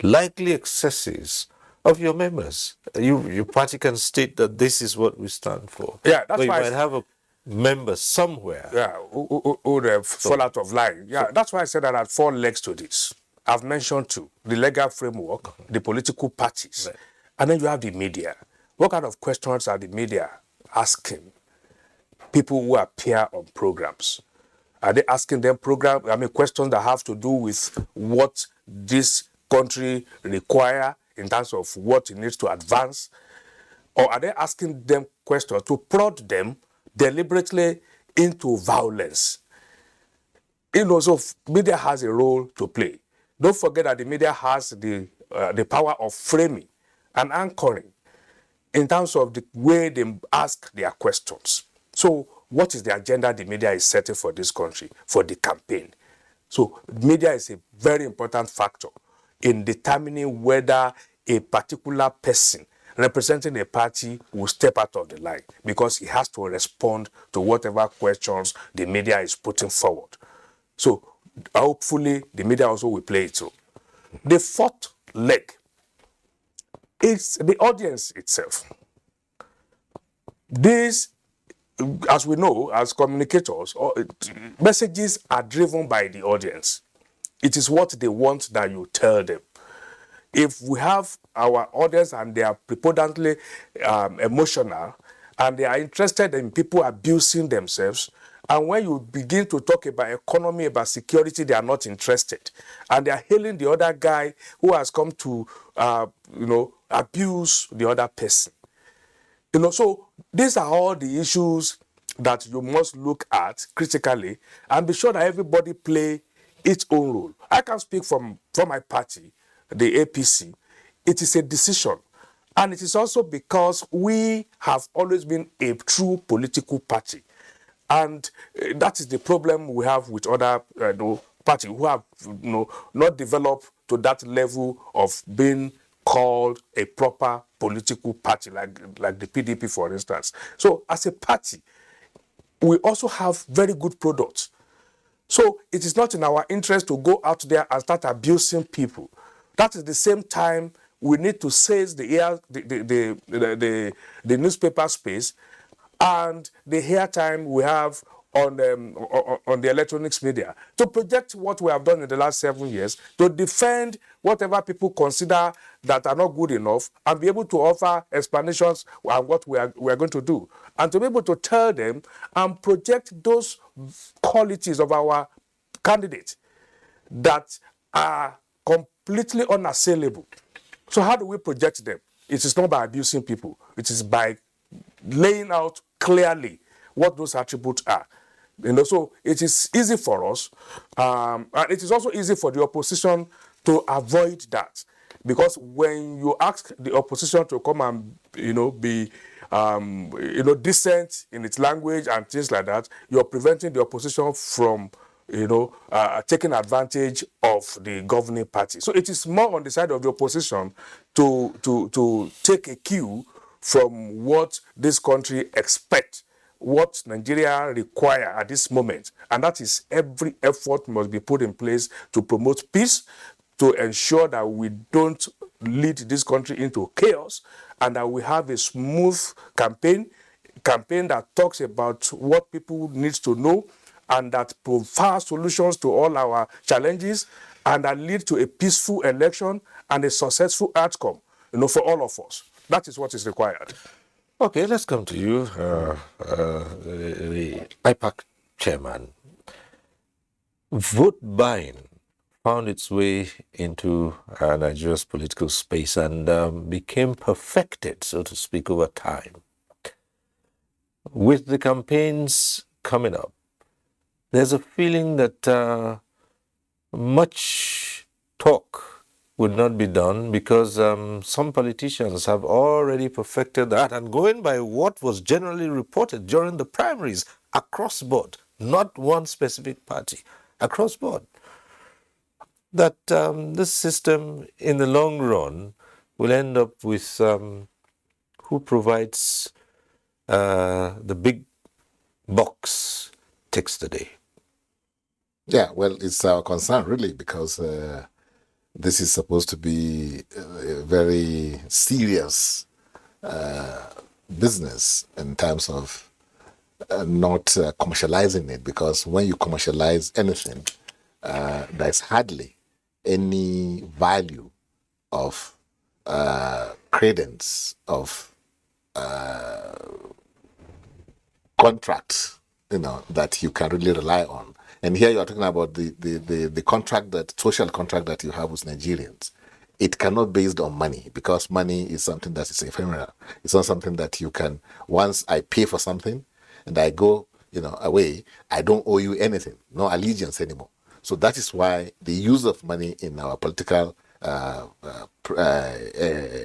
likely excesses of your members? Your party can state that this is what we stand for. Yeah, that's but why you might have a member somewhere. Yeah, who would fall out of line. Yeah, that's why I said that I had 4 legs to this. I've mentioned 2: the legal framework, the political parties, right, and then you have the media. What kind of questions are the media asking people who appear on programs? Are they asking them questions that have to do with what this country require in terms of what it needs to advance? Or are they asking them questions to prod them deliberately into violence? So media has a role to play. Don't forget that the media has the power of framing and anchoring in terms of the way they ask their questions. So what is the agenda the media is setting for this country, for the campaign? So media is a very important factor in determining whether a particular person representing a party will step out of the line, because he has to respond to whatever questions the media is putting forward. So hopefully the media also will play it too. The 4th leg is the audience itself. This, as we know, as communicators, messages are driven by the audience. It is what they want that you tell them. If we have our audience and they are preponderantly emotional, and they are interested in people abusing themselves, and when you begin to talk about economy, about security, they are not interested. And they are hailing the other guy who has come to, abuse the other person. So these are all the issues that you must look at critically and be sure that everybody play its own role. I can speak from my party, the APC. It is a decision. And it is also because we have always been a true political party. And that is the problem we have with other parties who have not developed to that level of being called a proper political party, like the PDP, for instance. So as a party, we also have very good products. So it is not in our interest to go out there and start abusing people. That is the same time we need to seize the newspaper space and the airtime we have on the electronics media to project what we have done in the last 7 years, to defend whatever people consider that are not good enough, and be able to offer explanations on what we are going to do, and to be able to tell them and project those qualities of our candidates that are completely unassailable. So how do we project them? It is not by abusing people. It is by laying out clearly what those attributes are. So it is easy for us, and it is also easy for the opposition to avoid that, because when you ask the opposition to come and be decent in its language and things like that, you're preventing the opposition from taking advantage of the governing party. So it is more on the side of the opposition to take a cue from what this country expects, what Nigeria require at this moment. And that is every effort must be put in place to promote peace, to ensure that we don't lead this country into chaos, and that we have a smooth campaign that talks about what people need to know, and that provides solutions to all our challenges, and that lead to a peaceful election and a successful outcome, for all of us. That is what is required. Okay, let's come to you, the IPAC chairman. Vote buying found its way into Nigeria's political space and became perfected, so to speak, over time. With the campaigns coming up, there's a feeling that much talk would not be done because some politicians have already perfected that, and going by what was generally reported during the primaries across board, not one specific party, across board, that this system in the long run will end up with who provides the big box takes the day. Yeah, well, it's our concern really, because this is supposed to be a very serious business in terms of not commercializing it, because when you commercialize anything, there's hardly any value of credence of contracts, that you can really rely on. And here you are talking about the contract, that social contract that you have with Nigerians. It cannot be based on money, because money is something that is ephemeral. It's not something that you can, once I pay for something and I go, away, I don't owe you anything, no allegiance anymore. So that is why the use of money in our political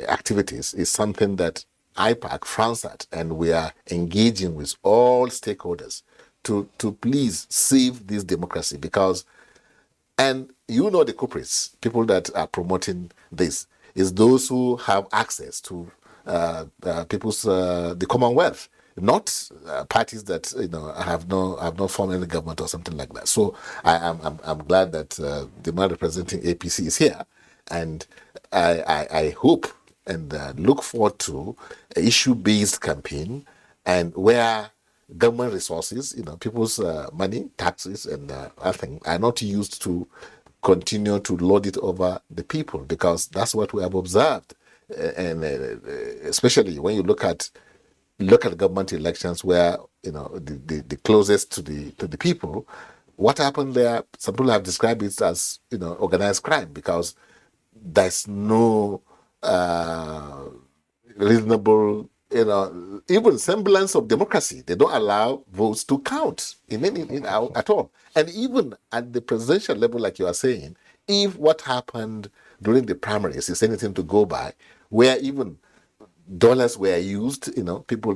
activities is something that IPAC frowns at, and we are engaging with all stakeholders to please save this democracy, because, and the culprits, people that are promoting this, is those who have access to people's the Commonwealth, not parties that have not formed any government or something like that. So I'm glad that the man representing APC is here, and I hope and look forward to an issue-based campaign, and where government resources, people's money, taxes, and other things are not used to continue to load it over the people, because that's what we have observed, and especially when you look at government elections, where the closest to the people, what happened there? Some people have described it as organized crime, because there's no reasonable even semblance of democracy. They don't allow votes to count at all. And even at the presidential level, like you are saying, if what happened during the primaries is anything to go by, where even dollars were used, people,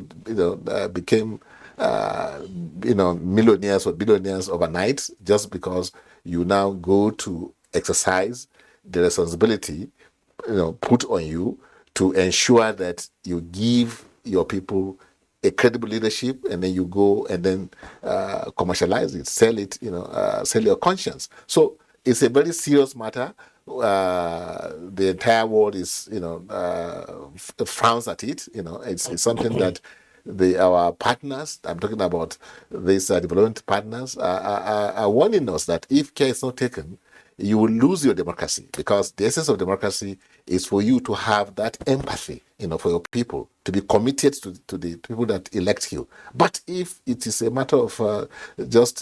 became, millionaires or billionaires overnight just because you now go to exercise the responsibility, put on you to ensure that you give your people a credible leadership, and then you go and then commercialize it, sell it, sell your conscience. So it's a very serious matter. The entire world is, frowns at it. It's something that our partners, I'm talking about these development partners, are warning us that if care is not taken, you will lose your democracy, because the essence of democracy is for you to have that empathy, for your people, to be committed to the people that elect you. But if it is a matter of just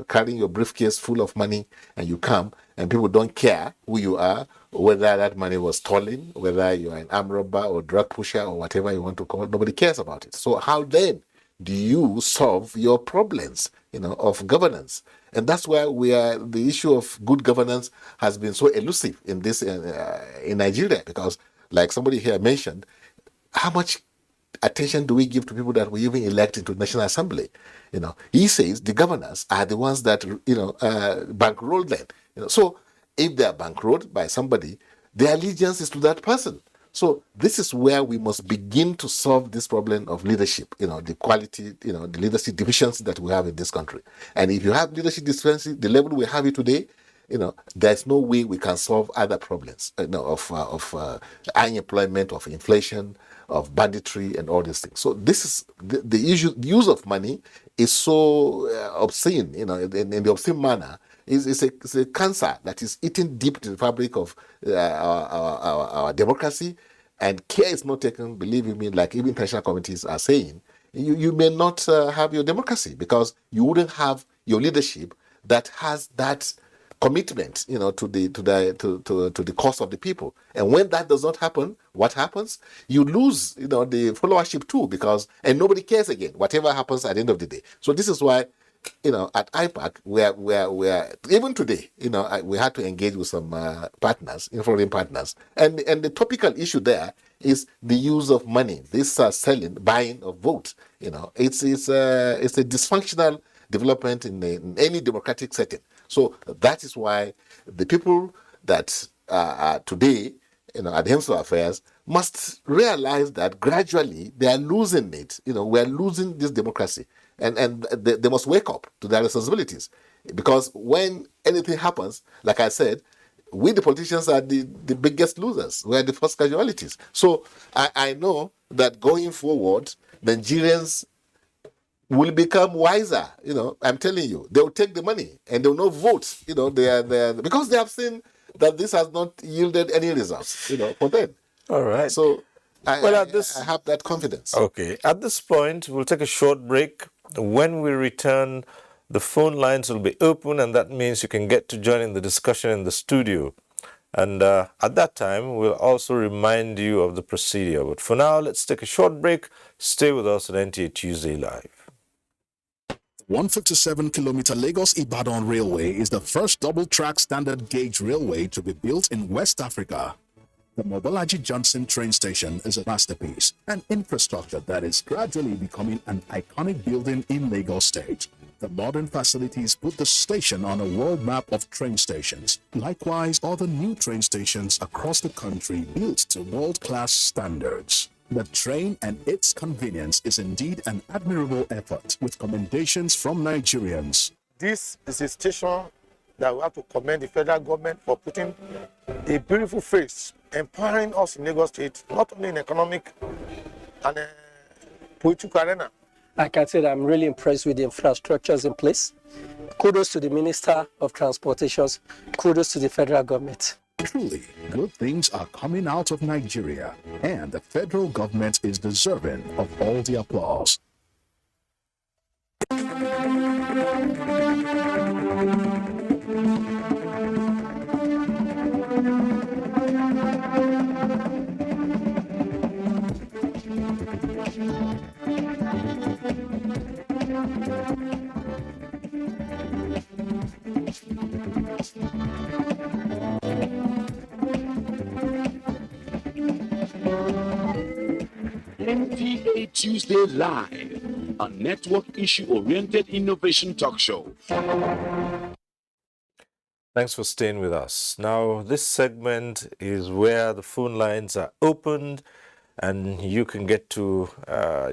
carrying your briefcase full of money and you come and people don't care who you are, whether that money was stolen, whether you are an armed robber or drug pusher or whatever you want to call it, nobody cares about it. So how then do you solve your problems, of governance? And that's why the issue of good governance has been so elusive in Nigeria, because, like somebody here mentioned, how much attention do we give to people that we even elect into National Assembly? He says the governors are the ones that, bankroll them. So if they are bankrolled by somebody, their allegiance is to that person. So this is where we must begin to solve this problem of leadership, the quality, the leadership deficiency that we have in this country. And if you have leadership deficiency, the level we have it today, there's no way we can solve other problems, of unemployment, of inflation, of banditry, and all these things. So this is the issue. The use of money is so obscene, in the obscene manner. It's a cancer that is eating deep into the fabric of our democracy, and care is not taken. Believe me, like even international committees are saying, you may not have your democracy, because you wouldn't have your leadership that has that commitment, to the cause of the people. And when that does not happen, what happens? You lose, the followership too, and nobody cares again, whatever happens at the end of the day. So this is why, at IPAC, we're even today, we had to engage with some partners, foreign partners, and the topical issue there is the use of money. This buying of votes. It's a dysfunctional development in any democratic setting. So that is why the people that are today, at the helm of affairs, must realize that gradually they are losing it. We are losing this democracy. And they must wake up to their responsibilities. Because when anything happens, like I said, we the politicians are the biggest losers. We are the first casualties. So I know that going forward, Nigerians will become wiser. I'm telling you, they will take the money and they will not vote. Because they have seen that this has not yielded any results, for them. All right. So I have that confidence. Okay. At this point, we'll take a short break. When we return, the phone lines will be open, and that means you can get to join in the discussion in the studio. And at that time, we'll also remind you of the procedure. But for now, let's take a short break. Stay with us at NTA Tuesday Live. 157-kilometer Lagos-Ibadan Railway is the first double-track standard gauge railway to be built in West Africa. The Mobolaji Johnson train station is a masterpiece, an infrastructure that is gradually becoming an iconic building in Lagos State. The modern facilities put the station on a world map of train stations. Likewise, other new train stations across the country built to world-class standards. The train and its convenience is indeed an admirable effort, with commendations from Nigerians. This is a station that we have to commend the federal government for putting a beautiful face, empowering us in Lagos State, not only in economic and political arena. I can say that I'm really impressed with the infrastructures in place. Kudos to the Minister of Transportations. Kudos to the federal government. Truly, good things are coming out of Nigeria, and the federal government is deserving of all the applause. NTA Tuesday Live, a network issue-oriented innovation talk show. Thanks for staying with us. Now, this segment is where the phone lines are opened and you can get to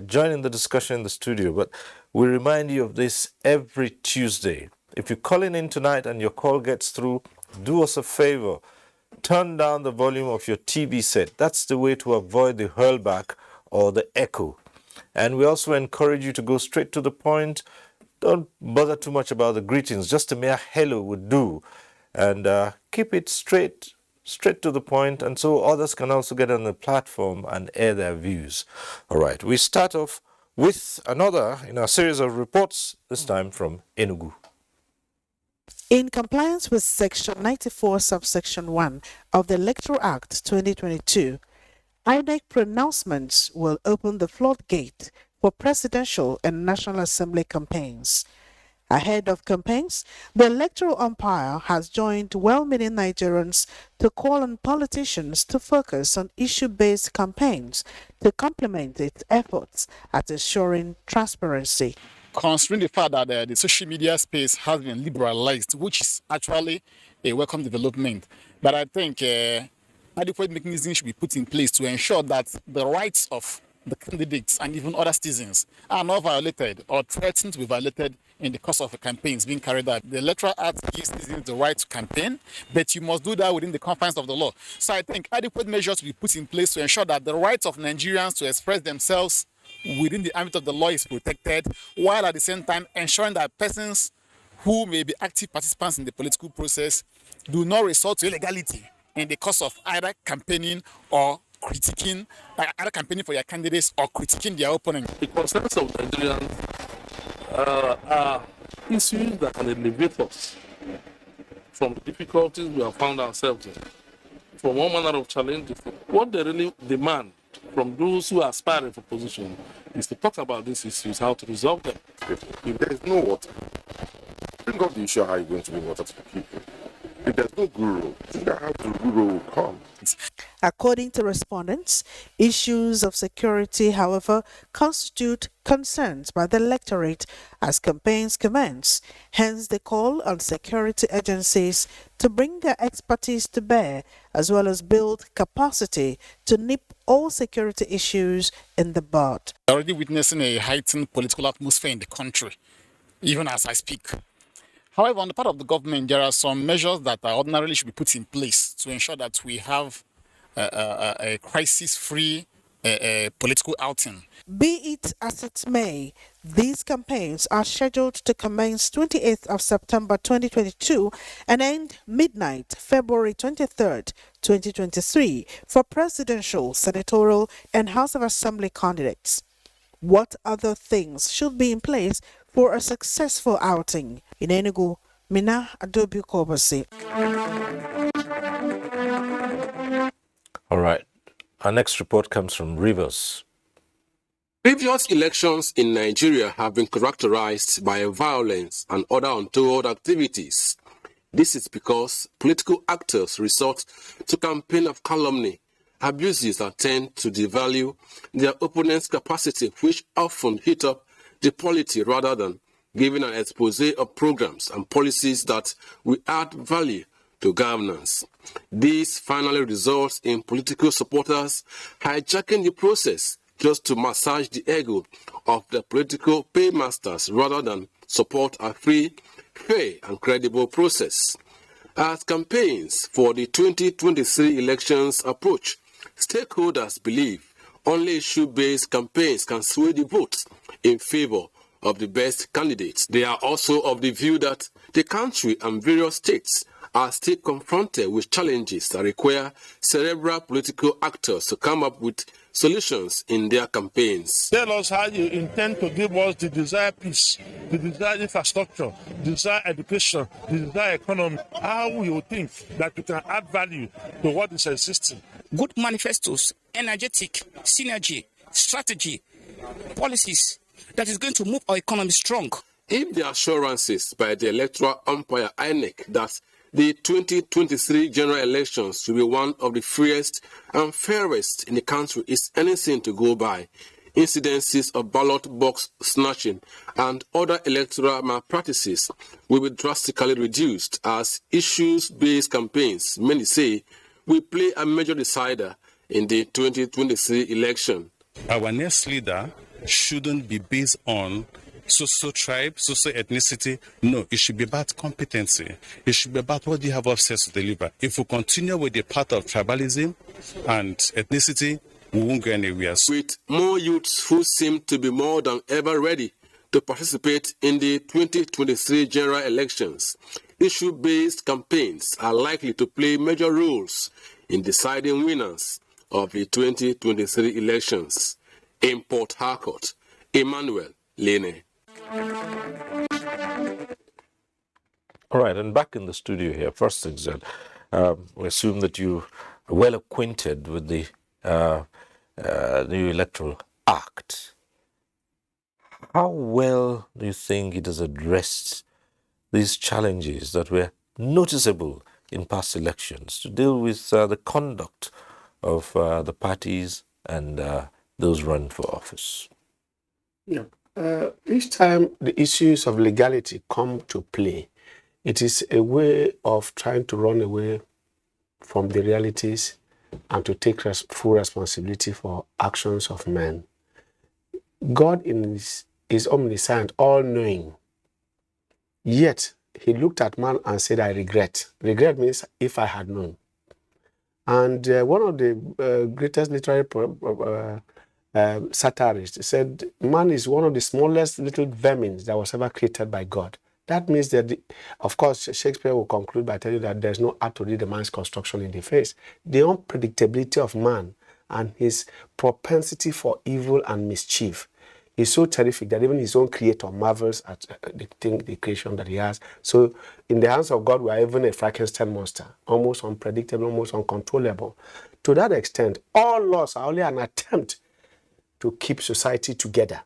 join in the discussion in the studio. But we remind you of this every Tuesday. If you're calling in tonight and your call gets through, do us a favor. Turn down the volume of your TV set. That's the way to avoid the hurlback or the echo. And we also encourage you to go straight to the point. Don't bother too much about the greetings. Just a mere hello would do. And keep it straight to the point, and so others can also get on the platform and air their views. All right, we start off with another in our series of reports, this time from Enugu. In compliance with Section 94, subsection 1 of the Electoral Act 2022, INEC pronouncements will open the floodgate for presidential and National Assembly campaigns. Ahead of campaigns, the electoral umpire has joined well-meaning Nigerians to call on politicians to focus on issue-based campaigns to complement its efforts at ensuring transparency. Considering the fact that the social media space has been liberalized, which is actually a welcome development, but I think adequate mechanisms should be put in place to ensure that the rights of the candidates and even other citizens are not violated or threatened to be violated in the course of the campaigns being carried out. The Electoral Act gives citizens the right to campaign, but you must do that within the confines of the law. So I think adequate measures will be put in place to ensure that the rights of Nigerians to express themselves within the ambit of the law is protected, while at the same time ensuring that persons who may be active participants in the political process do not resort to illegality in the course of either campaigning or critiquing, either campaigning for their candidates or critiquing their opponent. The concerns of Nigerians are issues that can elevate us from the difficulties we have found ourselves in, from all manner of challenges. What they really demand from those who are aspiring for position is to talk about these issues, how to resolve them. If there is no water, bring up the issue how you're going to bring water to the people. If there's no guru, figure out how the guru will come. According to respondents, issues of security, however, constitute concerns by the electorate as campaigns commence. Hence, the call on security agencies to bring their expertise to bear, as well as build capacity to nip all security issues in the bud. We're already witnessing a heightened political atmosphere in the country, even as I speak. However, on the part of the government, there are some measures that ordinarily should be put in place to ensure that we have a crisis-free political outing. Be it as it may, these campaigns are scheduled to commence 28th of September 2022 and end midnight February 23rd, 2023 for presidential, senatorial, and House of Assembly candidates. What other things should be in place for a successful outing? In Enugu, Mina Adobe Kobasi. All right. Our next report comes from Rivers. Previous elections in Nigeria have been characterized by violence and other untoward activities. This is because political actors resort to campaign of calumny, abuses, and tend to devalue their opponent's capacity, which often hit up the polity rather than giving an expose of programs and policies that will add value to governance. This finally results in political supporters hijacking the process just to massage the ego of the political paymasters rather than support a free, fair, and credible process. As campaigns for the 2023 elections approach, stakeholders believe only issue-based campaigns can sway the votes in favor of the best candidates. They are also of the view that the country and various states are still confronted with challenges that require cerebral political actors to come up with solutions in their campaigns. Tell us how you intend to give us the desired peace, the desired infrastructure, the desired education, the desired economy. How you think that you can add value to what is existing. Good manifestos, energetic, synergy, strategy, policies that is going to move our economy strong. If the assurances by the electoral umpire INEC that the 2023 general elections will be one of the freest and fairest in the country is anything to go by. Incidences of ballot box snatching and other electoral malpractices will be drastically reduced as issues-based campaigns, many say, will play a major decider in the 2023 election. Our next leader shouldn't be based on social tribe, social ethnicity. No, it should be about competency. It should be about what you have upstairs to deliver. If we continue with the path of tribalism and ethnicity, we won't go anywhere. With more youths who seem to be more than ever ready to participate in the 2023 general elections, issue-based campaigns are likely to play major roles in deciding winners of the 2023 elections. In Port Harcourt, Emmanuel Lene. All right, and back in the studio here, first things that we assume that you are well acquainted with the new Electoral Act. How well do you think it has addressed these challenges that were noticeable in past elections to deal with the conduct of the parties and those run for office? Yeah. Each time the issues of legality come to play, it is a way of trying to run away from the realities and to take full responsibility for actions of men. God is omniscient, all-knowing. Yet, he looked at man and said, I regret. Regret means if I had known. And one of the greatest literary satirists said, man is one of the smallest little vermin that was ever created by God. That means that, of course, Shakespeare will conclude by telling you that there's no art to read a man's construction in the face. The unpredictability of man and his propensity for evil and mischief is so terrific that even his own creator marvels at the creation that he has. So in the hands of God, we are even a Frankenstein monster, almost unpredictable, almost uncontrollable. To that extent, all laws are only an attempt to keep society together.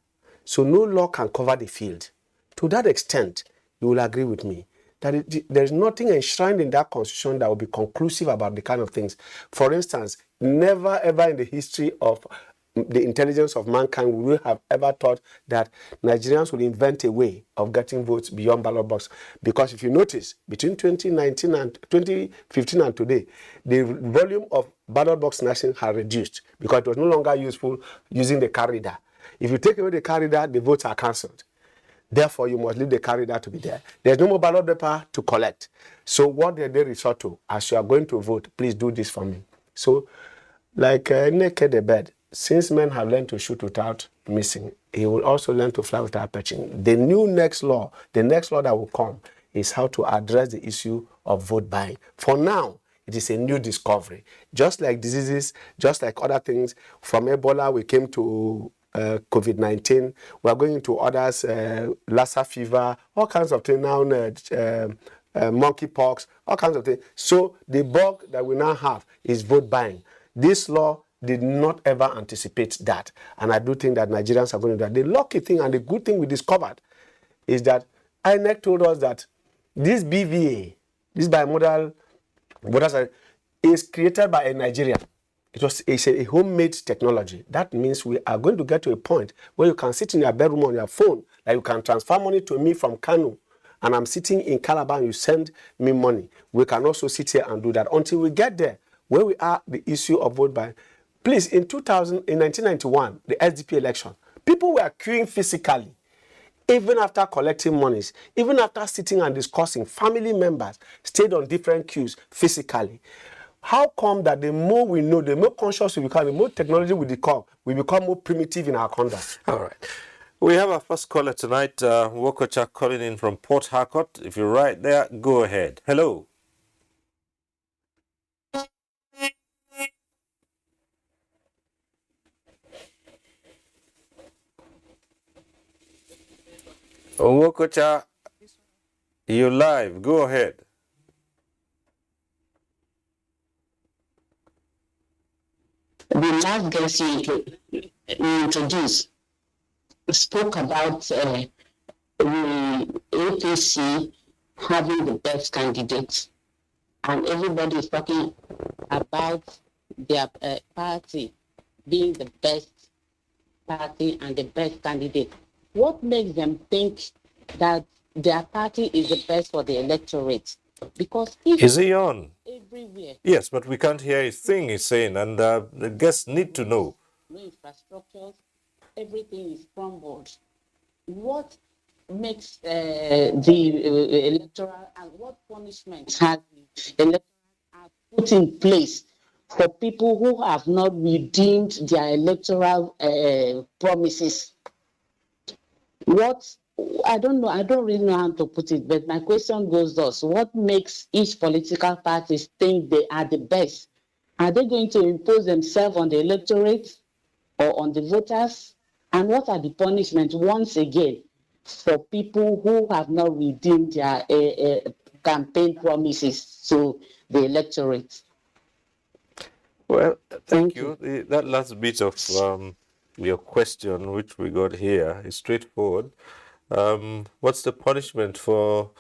So no law can cover the field. To that extent, you will agree with me that there is nothing enshrined in that constitution that will be conclusive about the kind of things. For instance, never ever in the history of the intelligence of mankind would we have ever thought that Nigerians would invent a way of getting votes beyond ballot box. Because if you notice, between 2019 and 2015 and today, the volume of ballot box snatching has reduced because it was no longer useful using the card reader. If you take away the card reader, the votes are cancelled. Therefore, you must leave the card reader to be there. There's no more ballot paper to collect. So what did they resort to? As you are going to vote, please do this for me. So, like naked the bed, since men have learned to shoot without missing, he will also learn to fly without perching. The next law that will come is how to address the issue of vote buying. For now, it is a new discovery. Just like diseases, just like other things, from Ebola we came to COVID-19, we are going to others, Lassa fever, all kinds of things now, monkeypox, all kinds of things. So the bug that we now have is vote buying. This law did not ever anticipate that. And I do think that Nigerians are going to do that. The lucky thing and the good thing we discovered is that INEC told us that this BVA, this bimodal voters, is created by a Nigerian. It's a homemade technology. That means we are going to get to a point where you can sit in your bedroom on your phone, like you can transfer money to me from Kano, and I'm sitting in Calabar and you send me money. We can also sit here and do that. Until we get there, where we are, the issue of vote buying. Please, in 1991, the SDP election, people were queuing physically, even after collecting monies, even after sitting and discussing. Family members stayed on different queues physically. How come that the more we know, the more conscious we become, the more technology we become more primitive in our conduct? All right. We have our first caller tonight, Wokocha calling in from Port Harcourt. If you're right there, go ahead. Hello. Wokocha, you're live. Go ahead. The last guest you introduced spoke about the APC having the best candidates and everybody is talking about their party being the best party and the best candidate. What makes them think that their party is the best for the electorate? Because if Is he on? everywhere, Yes, but we can't hear a thing he's saying, and the guests need to know. no infrastructures, everything is crumbled. What makes the electoral and what punishment has the electoral act put in place for people who have not redeemed their electoral promises? What I don't know, I don't really know how to put it, but my question goes thus: what makes each political party think they are the best? Are they going to impose themselves on the electorate or on the voters? And what are the punishments once again for people who have not redeemed their campaign promises to the electorate? Well, thank you. That last bit of your question, which we got here, is straightforward. What's the punishment for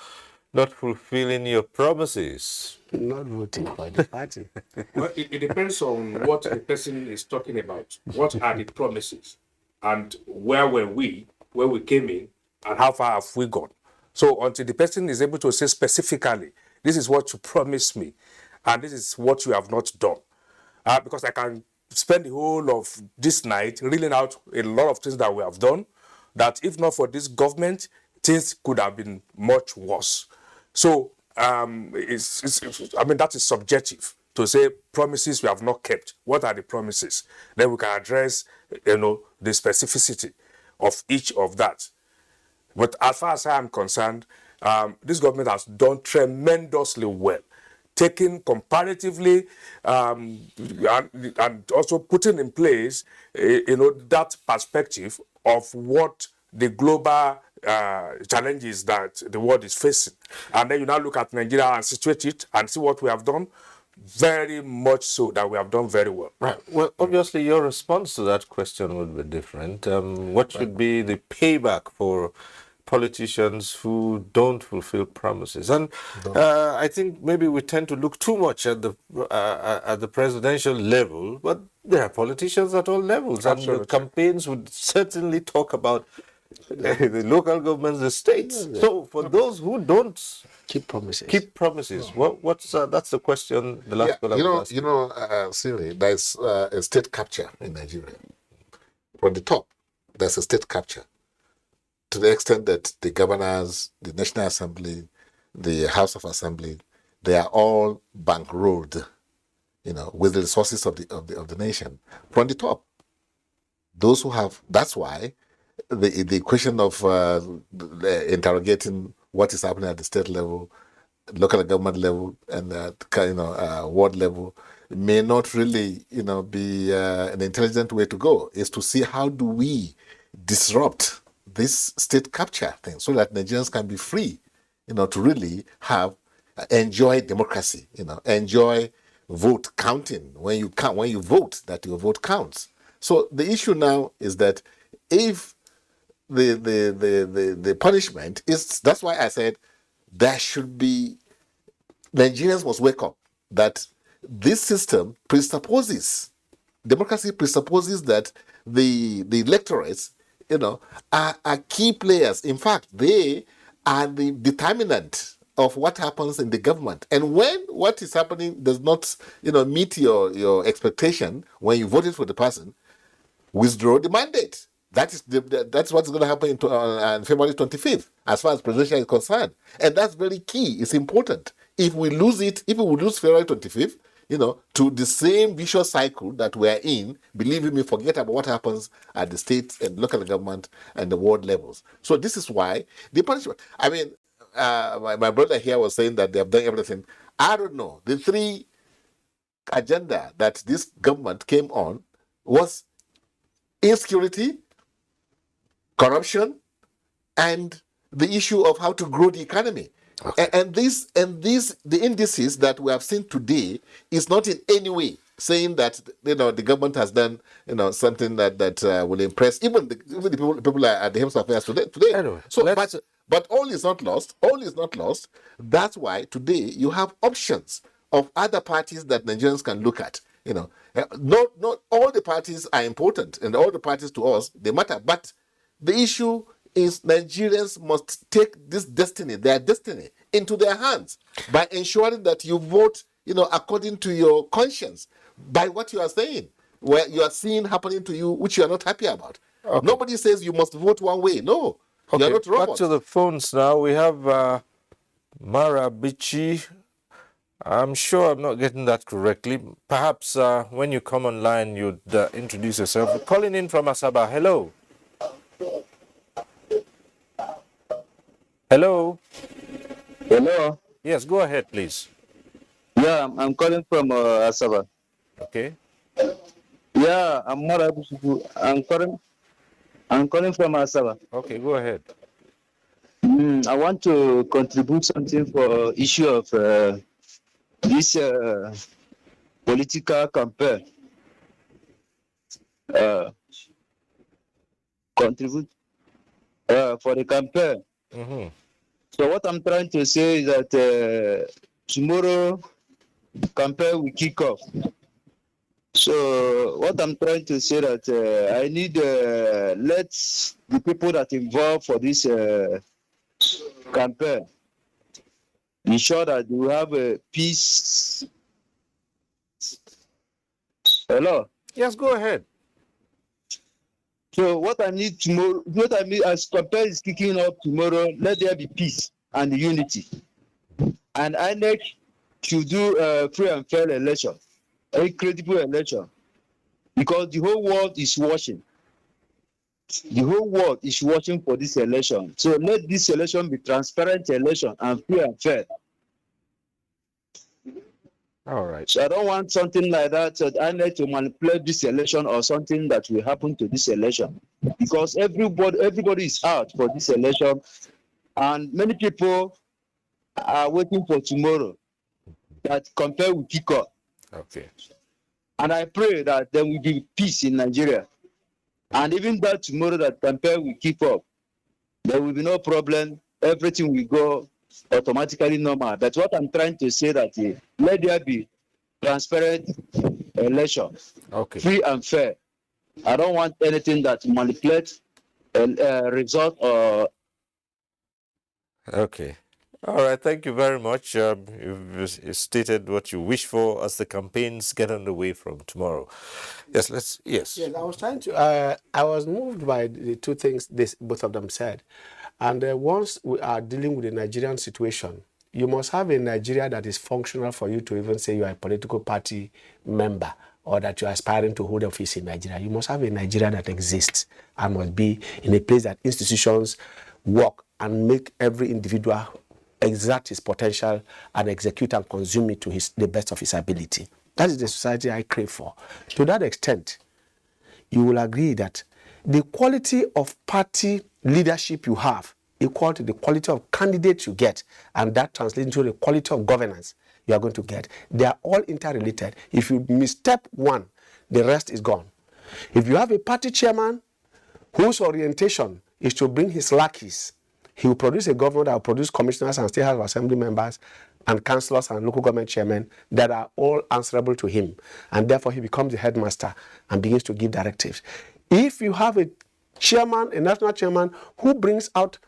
not fulfilling your promises? Not voting for the party. Well, it depends on what the person is talking about. What are the promises? And where were we, where we came in, and how far have we gone? So until the person is able to say specifically, this is what you promised me, and this is what you have not done. Because I can spend the whole of this night reeling out a lot of things that we have done, that if not for this government, things could have been much worse. So I mean, that is subjective to say promises we have not kept. What are the promises? Then we can address, the specificity of each of that. But as far as I am concerned, this government has done tremendously well, taking comparatively and also putting in place, that perspective of what the global challenges that the world is facing. And then you now look at Nigeria and situate it and see what we have done. Very much so that we have done very well. Right. Well, obviously, your response to that question would be different. What should be the payback for politicians who don't fulfill promises? And I think maybe we tend to look too much at the presidential level, but there are politicians at all levels. Absolutely. And the campaigns would certainly talk about the local governments, the states. Yeah. So for those who don't keep promises, what's that's the question the last caller was asking. Cyril, there's a state capture in Nigeria. From the top, there's a state capture. To the extent that the governors, the National Assembly, the House of Assembly, they are all bankrolled, with the resources of the nation. From the top. Those who have, that's why the question of interrogating what is happening at the state level, local government level, and ward level may not really, be an intelligent way to go. Is to see how do we disrupt this state capture thing so that Nigerians can be free, to really enjoy democracy, enjoy vote counting. When you vote, that your vote counts. So the issue now is that if the punishment is, that's why I said there should be, Nigerians must wake up that this system presupposes, democracy presupposes that the electorates, are key players. In fact, they are the determinant of what happens in the government. And when what is happening does not, meet your expectation when you voted for the person, withdraw the mandate. That's what's going to happen on February 25th, as far as presidential is concerned. And that's very key. It's important. If we lose February 25th, to the same vicious cycle that we're in, believe me, forget about what happens at the state and local government and the ward levels. So this is why the punishment. I mean, my brother here was saying that they have done everything. I don't know. The three agenda that this government came on was insecurity, corruption, and the issue of how to grow the economy. Okay. And the indices that we have seen today is not in any way saying that the government has done something that will impress even the people at the helms of affairs today. Anyway, but all is not lost. All is not lost. That's why today you have options of other parties that Nigerians can look at. Not all the parties are important, and all the parties to us, they matter. But the issue is Nigerians must take this destiny, their destiny, into their hands by ensuring that you vote, according to your conscience, by what you are saying, where you are seeing happening to you, which you are not happy about. Okay. Nobody says you must vote one way. No, you are not robots. Back to the phones now. We have Mara Bichi. I'm sure I'm not getting that correctly. Perhaps when you come online, you'd introduce yourself. Calling in from Asaba. Hello. Hello. Hello. Yes, go ahead, please. Yeah, I'm calling from Asaba. Okay. Yeah, I'm not able to. I'm calling from Asaba. Okay, go ahead. I want to contribute something for issue of this political campaign. Contribute for the campaign. Mm-hmm. So what I'm trying to say is that tomorrow campaign will kick off. So what I'm trying to say that I need let the people that involved for this campaign ensure that we have a peace. Hello. Yes, go ahead. So what I need tomorrow, what I mean as campaign is kicking off tomorrow, let there be peace and unity. And INEC should do a free and fair election, a credible election, because the whole world is watching. The whole world is watching for this election. So let this election be transparent election and free and fair. All right. So I don't want something like that. So I need to manipulate this election or something that will happen to this election, because everybody is out for this election, and many people are waiting for tomorrow that campaign will kick off. Okay. And I pray that there will be peace in Nigeria, and even that tomorrow that campaign will kick off, there will be no problem. Everything will go automatically normal. That's what I'm trying to say, that let there be transparent election, okay, free and fair. I don't want anything that manipulates a result or. Okay. All right. Thank you very much. You've stated what you wish for as the campaigns get underway from tomorrow. Yes. Yes. Yes, I was trying to. I was moved by the two things both of them said, and once we are dealing with the Nigerian situation, you must have a Nigeria that is functional for you to even say you are a political party member or that you are aspiring to hold office in Nigeria. You must have a Nigeria that exists and must be in a place that institutions work and make every individual exert his potential and execute and consume it to the best of his ability. That is the society I crave for. To that extent, you will agree that the quality of party leadership you have equal to the quality of candidates you get, and that translates into the quality of governance you are going to get. They are all interrelated. If you misstep one, the rest is gone. If you have a party chairman whose orientation is to bring his lackeys, he will produce a government that will produce commissioners and state house of assembly members and councillors and local government chairmen that are all answerable to him. And therefore, he becomes the headmaster and begins to give directives. If you have a chairman, a national chairman, who brings out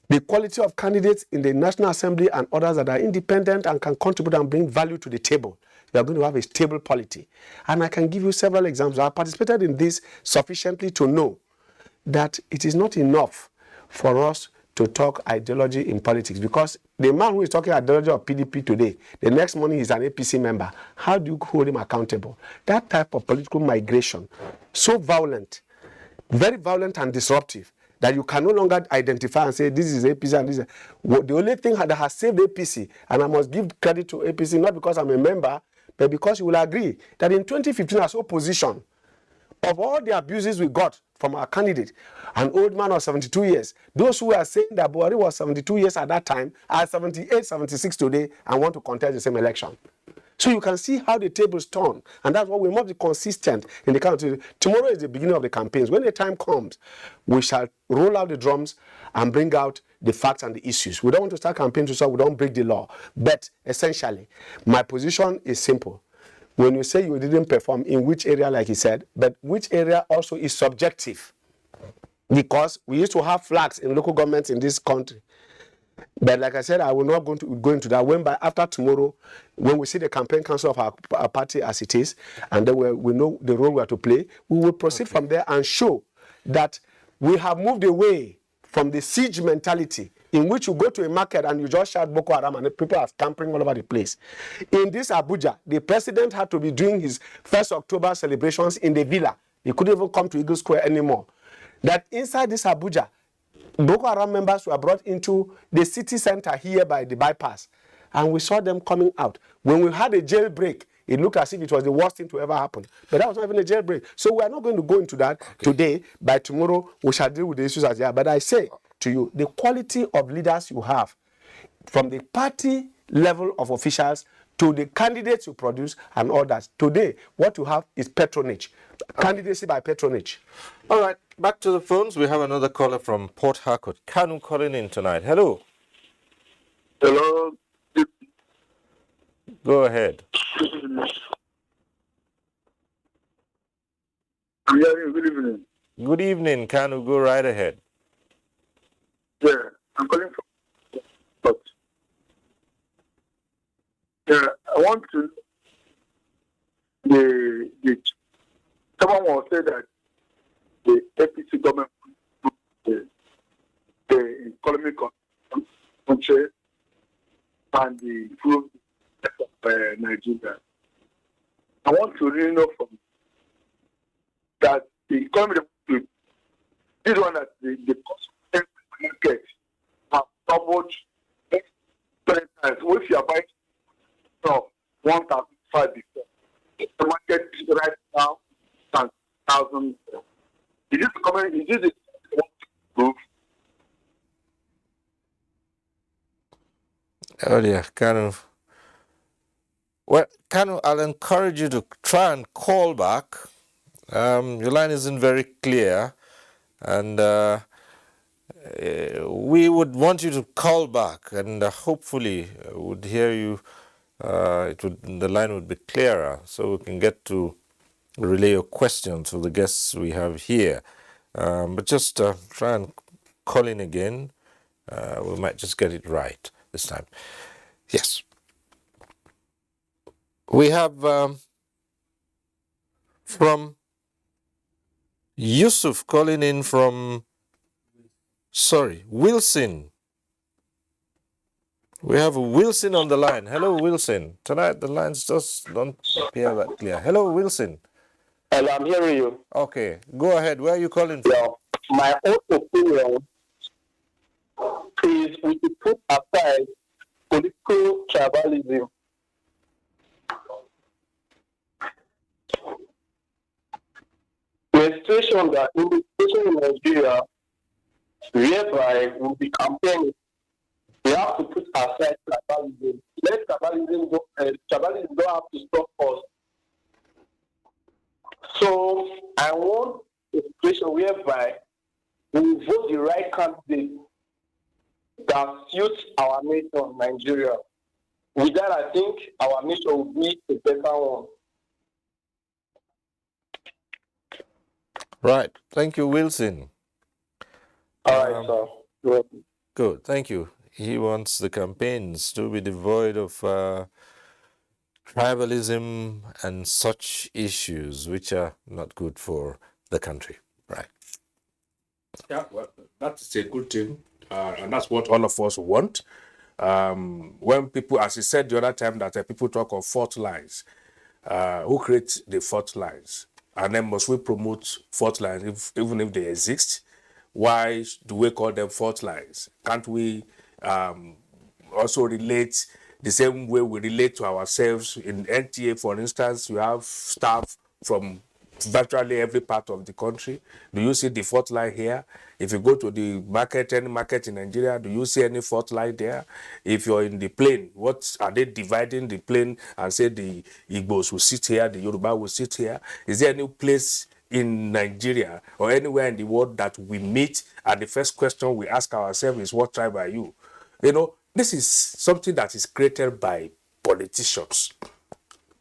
the quality of candidates in the National Assembly and others that are independent and can contribute and bring value to the table, you are going to have a stable polity. And I can give you several examples. I participated in this sufficiently to know that it is not enough for us to talk ideology in politics, because the man who is talking ideology of PDP today, the next morning he's an APC member. How do you hold him accountable? That type of political migration, so violent, very violent and disruptive, that you can no longer identify and say this is APC and this is. The only thing that has saved APC, and I must give credit to APC, not because I'm a member, but because you will agree that in 2015 as opposition, of all the abuses we got from our candidate, an old man of 72 years, those who are saying that Buhari was 72 years at that time are 78, 76 today and want to contest the same election. So you can see how the tables turn, and that's why we must be consistent in the country. Tomorrow is the beginning of the campaigns. When the time comes, we shall roll out the drums and bring out the facts and the issues. We don't want to start campaigning so we don't break the law. But essentially, my position is simple. When you say you didn't perform, in which area, like he said, but which area also is subjective. Because we used to have flags in local governments in this country. But like I said, I will not go into that. When after tomorrow, when we see the campaign council of our party as it is, and then we know the role we have to play, we will proceed from there and show that we have moved away from the siege mentality in which you go to a market and you just shout Boko Haram and people are scampering all over the place. In this Abuja, the president had to be doing his 1st October celebrations in the villa. He couldn't even come to Eagle Square anymore. That inside this Abuja, Boko Haram members were brought into the city center here by the bypass, and we saw them coming out. When we had a jailbreak, it looked as if it was the worst thing to ever happen. But that was not even a jailbreak. So we are not going to go into that today. By tomorrow, we shall deal with the issues as they are. But I say to you, the quality of leaders you have, from the party level of officials to the candidates you produce and others. Today, what you have is patronage. Candidacy by patronage. All right, back to the phones. We have another caller from Port Harcourt. Kanu calling in tonight. Hello. Hello. Go ahead. Good evening. Good evening, Kanu. Go right ahead. Yeah, I'm calling from. But yeah, I want to. Someone will say that the APC government the economic country and the improved of Nigeria. I want to really know from that the economy, this one that the cost of market have doubled 10 times. If you are buying from 1,005 before, the market is right now 1,000. Is this comment? Is this the proof? Oh dear, Kanu. Well, Kanu, I'll encourage you to try and call back. Your line isn't very clear, and we would want you to call back, and hopefully would hear you. The line would be clearer, so we can get to relay your questions to the guests we have here. But just try and call in again. We might just get it right this time. Yes. We have from Yusuf calling in from, Wilson. We have Wilson on the line. Hello, Wilson. Tonight the lines just don't appear that clear. Hello, Wilson. Hello, I'm hearing you. Okay, go ahead. Where are you calling from? Yeah, my own opinion is we should put aside political tribalism. The situation that in the situation in Nigeria, whereby we'll be campaigning, we have to put aside tribalism. Let tribalism go. Tribalism don't have to stop us. So I want a situation whereby we vote the right candidate that suits our nation, Nigeria. With that, I think our nation will be a better one. Right. Thank you, Wilson. All right, sir. Good. Thank you. He wants the campaigns to be devoid of tribalism and such issues which are not good for the country. Right. Yeah, well, that's a good thing. And that's what all of us want. When people, as you said the other time, that people talk of fault lines, who creates the fault lines? And then must we promote fault lines even if they exist? Why do we call them fault lines? Can't we also relate the same way we relate to ourselves? In NTA, for instance, you have staff from virtually every part of the country. Do you see the fault line here? If you go to the market, any market in Nigeria, do you see any fault line there? If you're in the plain, what are they dividing the plain and say the Igbos will sit here, the Yoruba will sit here? Is there any place in Nigeria or anywhere in the world that we meet, and the first question we ask ourselves is, what tribe are you? You know, this is something that is created by politicians,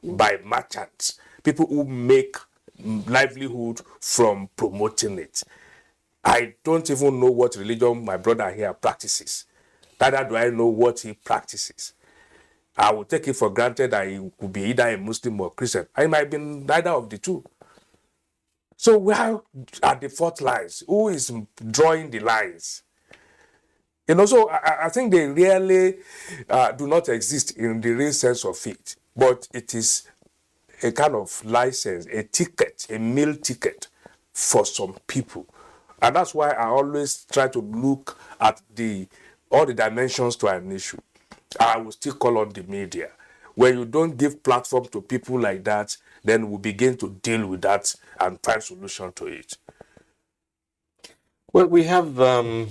by merchants, people who make livelihood from promoting it. I don't even know what religion my brother here practices. Neither do I know what he practices. I will take it for granted that he could be either a Muslim or Christian. I might be neither of the two. So where are the fault lines? Who is drawing the lines? You know, so I think they really do not exist in the real sense of it. But it is a kind of license, a ticket, a meal ticket for some people. And that's why I always try to look at all the dimensions to an issue. I will still call on the media. When you don't give platform to people like that, then we begin to deal with that and find solution to it. Well, we have the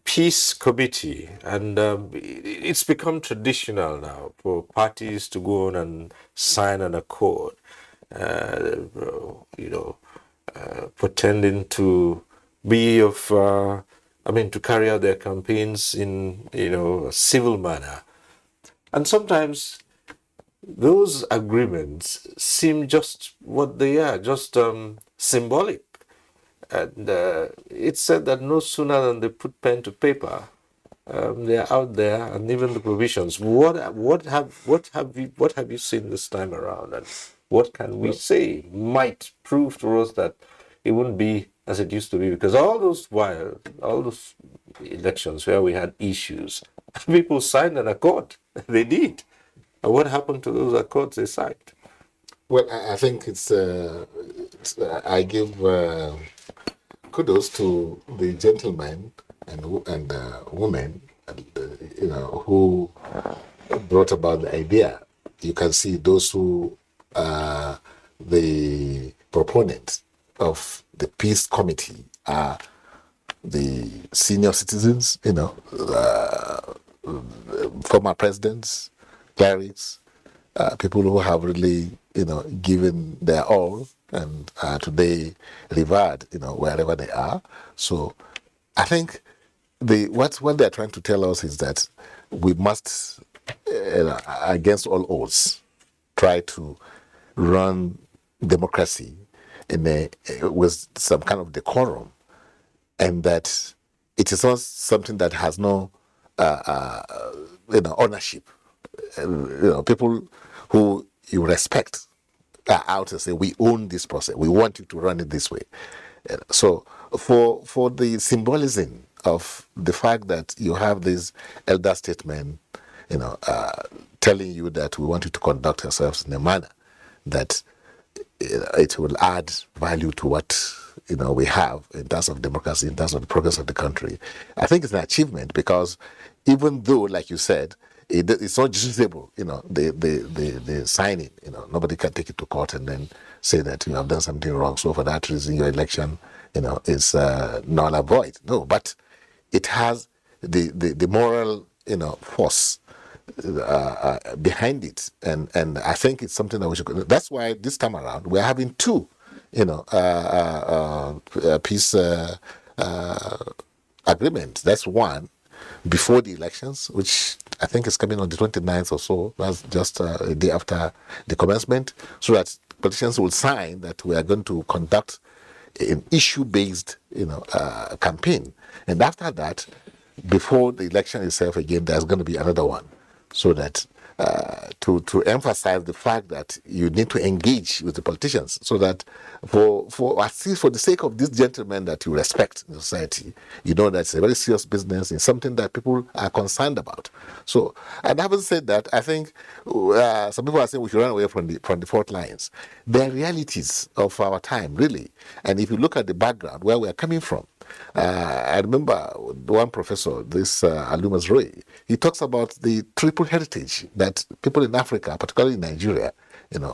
peace committee, and it's become traditional now for parties to go on and sign an accord, pretending to be of, to carry out their campaigns in, a civil manner. And sometimes those agreements seem just what they are, just symbolic. And it's said that no sooner than they put pen to paper, they're out there, and even the provisions. What have you seen this time around, and what can we say might prove to us that it wouldn't be as it used to be? Because all those elections where we had issues, people signed an accord. They did. And what happened to those accords they signed? Well, I think I give kudos to the gentlemen and women, who brought about the idea. You can see those who are the proponents of the peace committee are the senior citizens, former presidents, clerics, people who have really, given their all and are today revered, wherever they are. So I think what they're trying to tell us is that we must, against all odds, try to run democracy with some kind of decorum, and that it is not something that has no ownership. People who you respect are out and say, we own this process, we want you to run it this way. So for the symbolism of the fact that you have these elder statesmen, telling you that we want you to conduct yourselves in a manner that it will add value to what we have in terms of democracy, in terms of the progress of the country. I think it's an achievement, because even though, like you said, it's not justiciable, the signing, nobody can take it to court and then say that you have done something wrong. So for that reason, your election, is null and void. No, but it has the moral, force behind it, and I think it's something that we should. That's why this time around we're having two, peace agreements. That's one before the elections, which I think is coming on the 29th or so. That's just a day after the commencement, so that politicians will sign that we are going to conduct an issue-based, campaign. And after that, before the election itself again, there's going to be another one, so that to emphasize the fact that you need to engage with the politicians, so that for at least for the sake of this gentleman that you respect in society, that it's a very serious business, it's something that people are concerned about. So, and having said that, I think some people are saying we should run away from the fault lines. They're realities of our time, really. And if you look at the background where we are coming from, I remember one professor, this Alumas Ray, he talks about the triple heritage that people in Africa, particularly in Nigeria,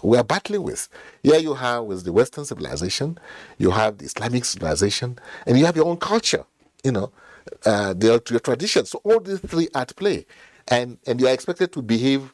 we are battling with. Here you have with the Western civilization, you have the Islamic civilization, and you have your own culture, your traditions. So all these three are at play. And you are expected to behave,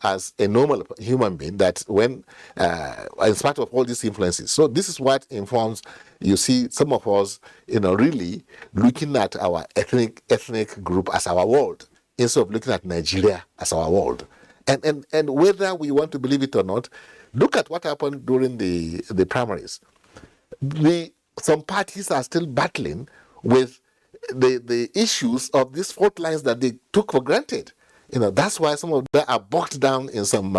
as a normal human being, that when, in spite of all these influences, so this is what informs, you see, some of us, really looking at our ethnic group as our world, instead of looking at Nigeria as our world. And whether we want to believe it or not, look at what happened during the primaries. Some parties are still battling with the issues of these fault lines that they took for granted. That's why some of them are bogged down in some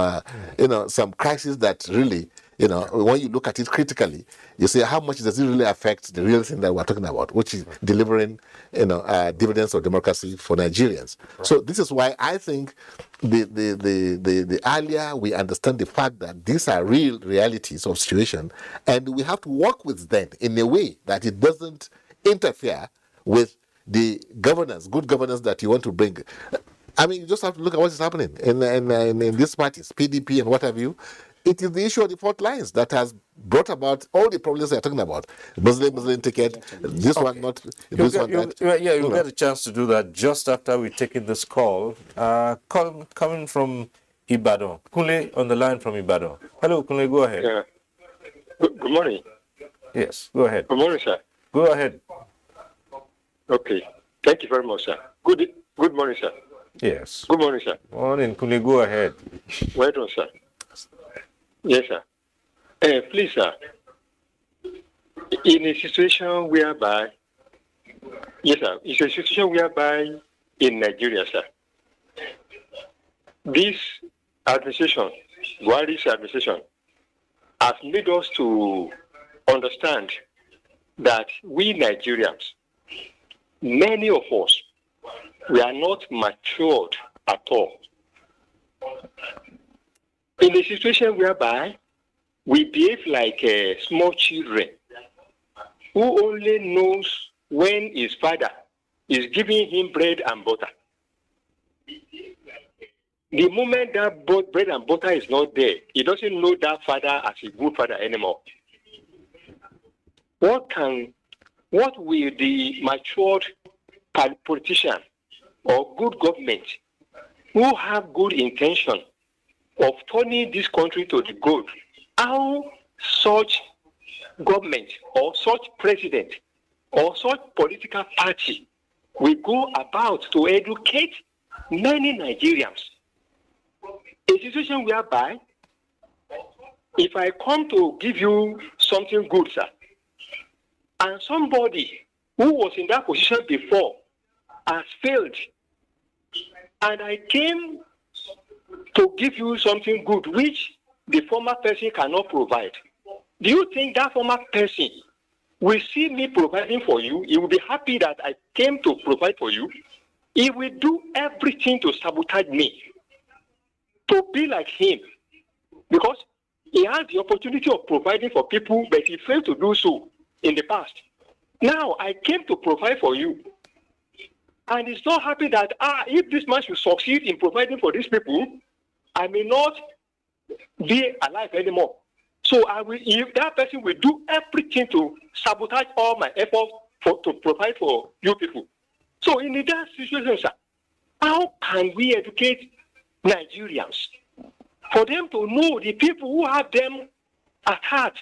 some crises that really, when you look at it critically, you say, how much does it really affect the real thing that we're talking about, which is delivering, dividends of democracy for Nigerians. Right. So this is why I think the earlier we understand the fact that these are real realities of situation, and we have to work with them in a way that it doesn't interfere with the governance, good governance that you want to bring. I mean, you just have to look at what is happening in these parties, PDP and what have you. It is the issue of the fault lines that has brought about all the problems they're talking about. Muslim ticket, this one not, this one that. Yeah, you'll get a chance to do that just after we take in this call. Coming from Ibadan. Kunle on the line from Ibadan. Hello, Kunle, go ahead. Yeah. Good morning. Yes, go ahead. Good morning, sir. Go ahead. Okay. Thank you very much, sir. Good morning, sir. Yes. Good morning, sir. Morning, Kunle, go ahead. Well done, sir. Yes, sir. Please, sir. In a situation whereby, yes, sir, it's a situation whereby in Nigeria, sir, this administration, Buhari's administration, has made us to understand that we Nigerians, many of us, we are not matured at all. In a situation whereby we behave like small children who only knows when his father is giving him bread and butter. The moment that bread and butter is not there, he doesn't know that father as a good father anymore. What will the matured politician or good government who have good intention of turning this country to the good, how such government or such president or such political party will go about to educate many Nigerians? A situation whereby if I come to give you something good, sir, and somebody who was in that position before has failed, and I came to give you something good which the former person cannot provide, do you think that former person will see me providing for you? He will be happy that I came to provide for you. He will do everything to sabotage me, to be like him, because he had the opportunity of providing for people, but he failed to do so in the past. Now I came to provide for you, and he's not happy that if this man should succeed in providing for these people, I may not be alive anymore. So if that person will do everything to sabotage all my efforts to provide for you people. So in that situation, sir, how can we educate Nigerians for them to know the people who have them at heart,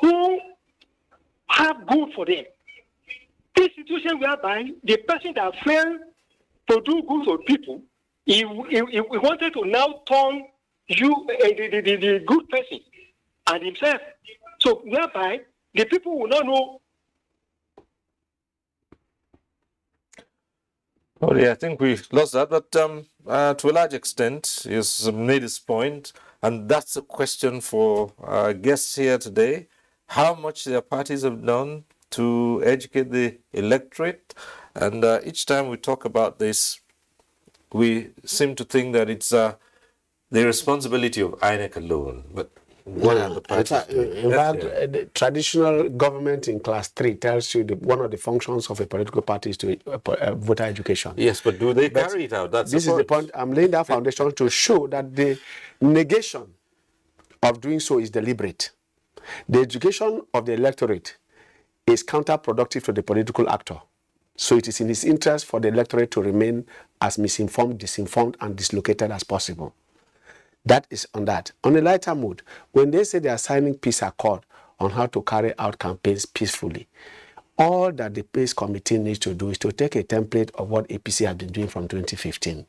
who have good for them? This situation whereby the person that failed to do good for people, he wanted to now turn you, the good person, and himself. So whereby the people will not know. Oh yeah, I think we lost that, but to a large extent, he's made his point, and that's a question for our guests here today: how much their parties have done to educate the electorate. And each time we talk about this, we seem to think that it's the responsibility of INEC alone. But what are the parties doing? In fact, the traditional government in class 3 tells you one of the functions of a political party is to voter education. Yes, but do they carry it out? That's this is the point. I'm laying that foundation to show that the negation of doing so is deliberate. The education of the electorate is counterproductive to the political actor. So it is in his interest for the electorate to remain as misinformed, disinformed, and dislocated as possible. That is on that. On a lighter mood, when they say they are signing peace accord on how to carry out campaigns peacefully, all that the peace committee needs to do is to take a template of what APC has been doing from 2015.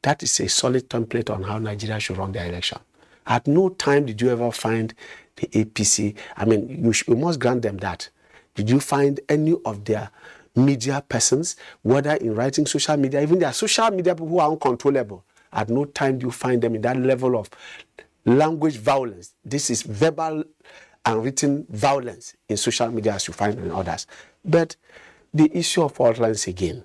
That is a solid template on how Nigeria should run their election. At no time did you ever find the APC, I mean, you must grant them that. Did you find any of their media persons, whether in writing, social media, even their social media people who are uncontrollable? At no time do you find them in that level of language violence. This is verbal and written violence in social media as you find in others. But the issue of fault lines again,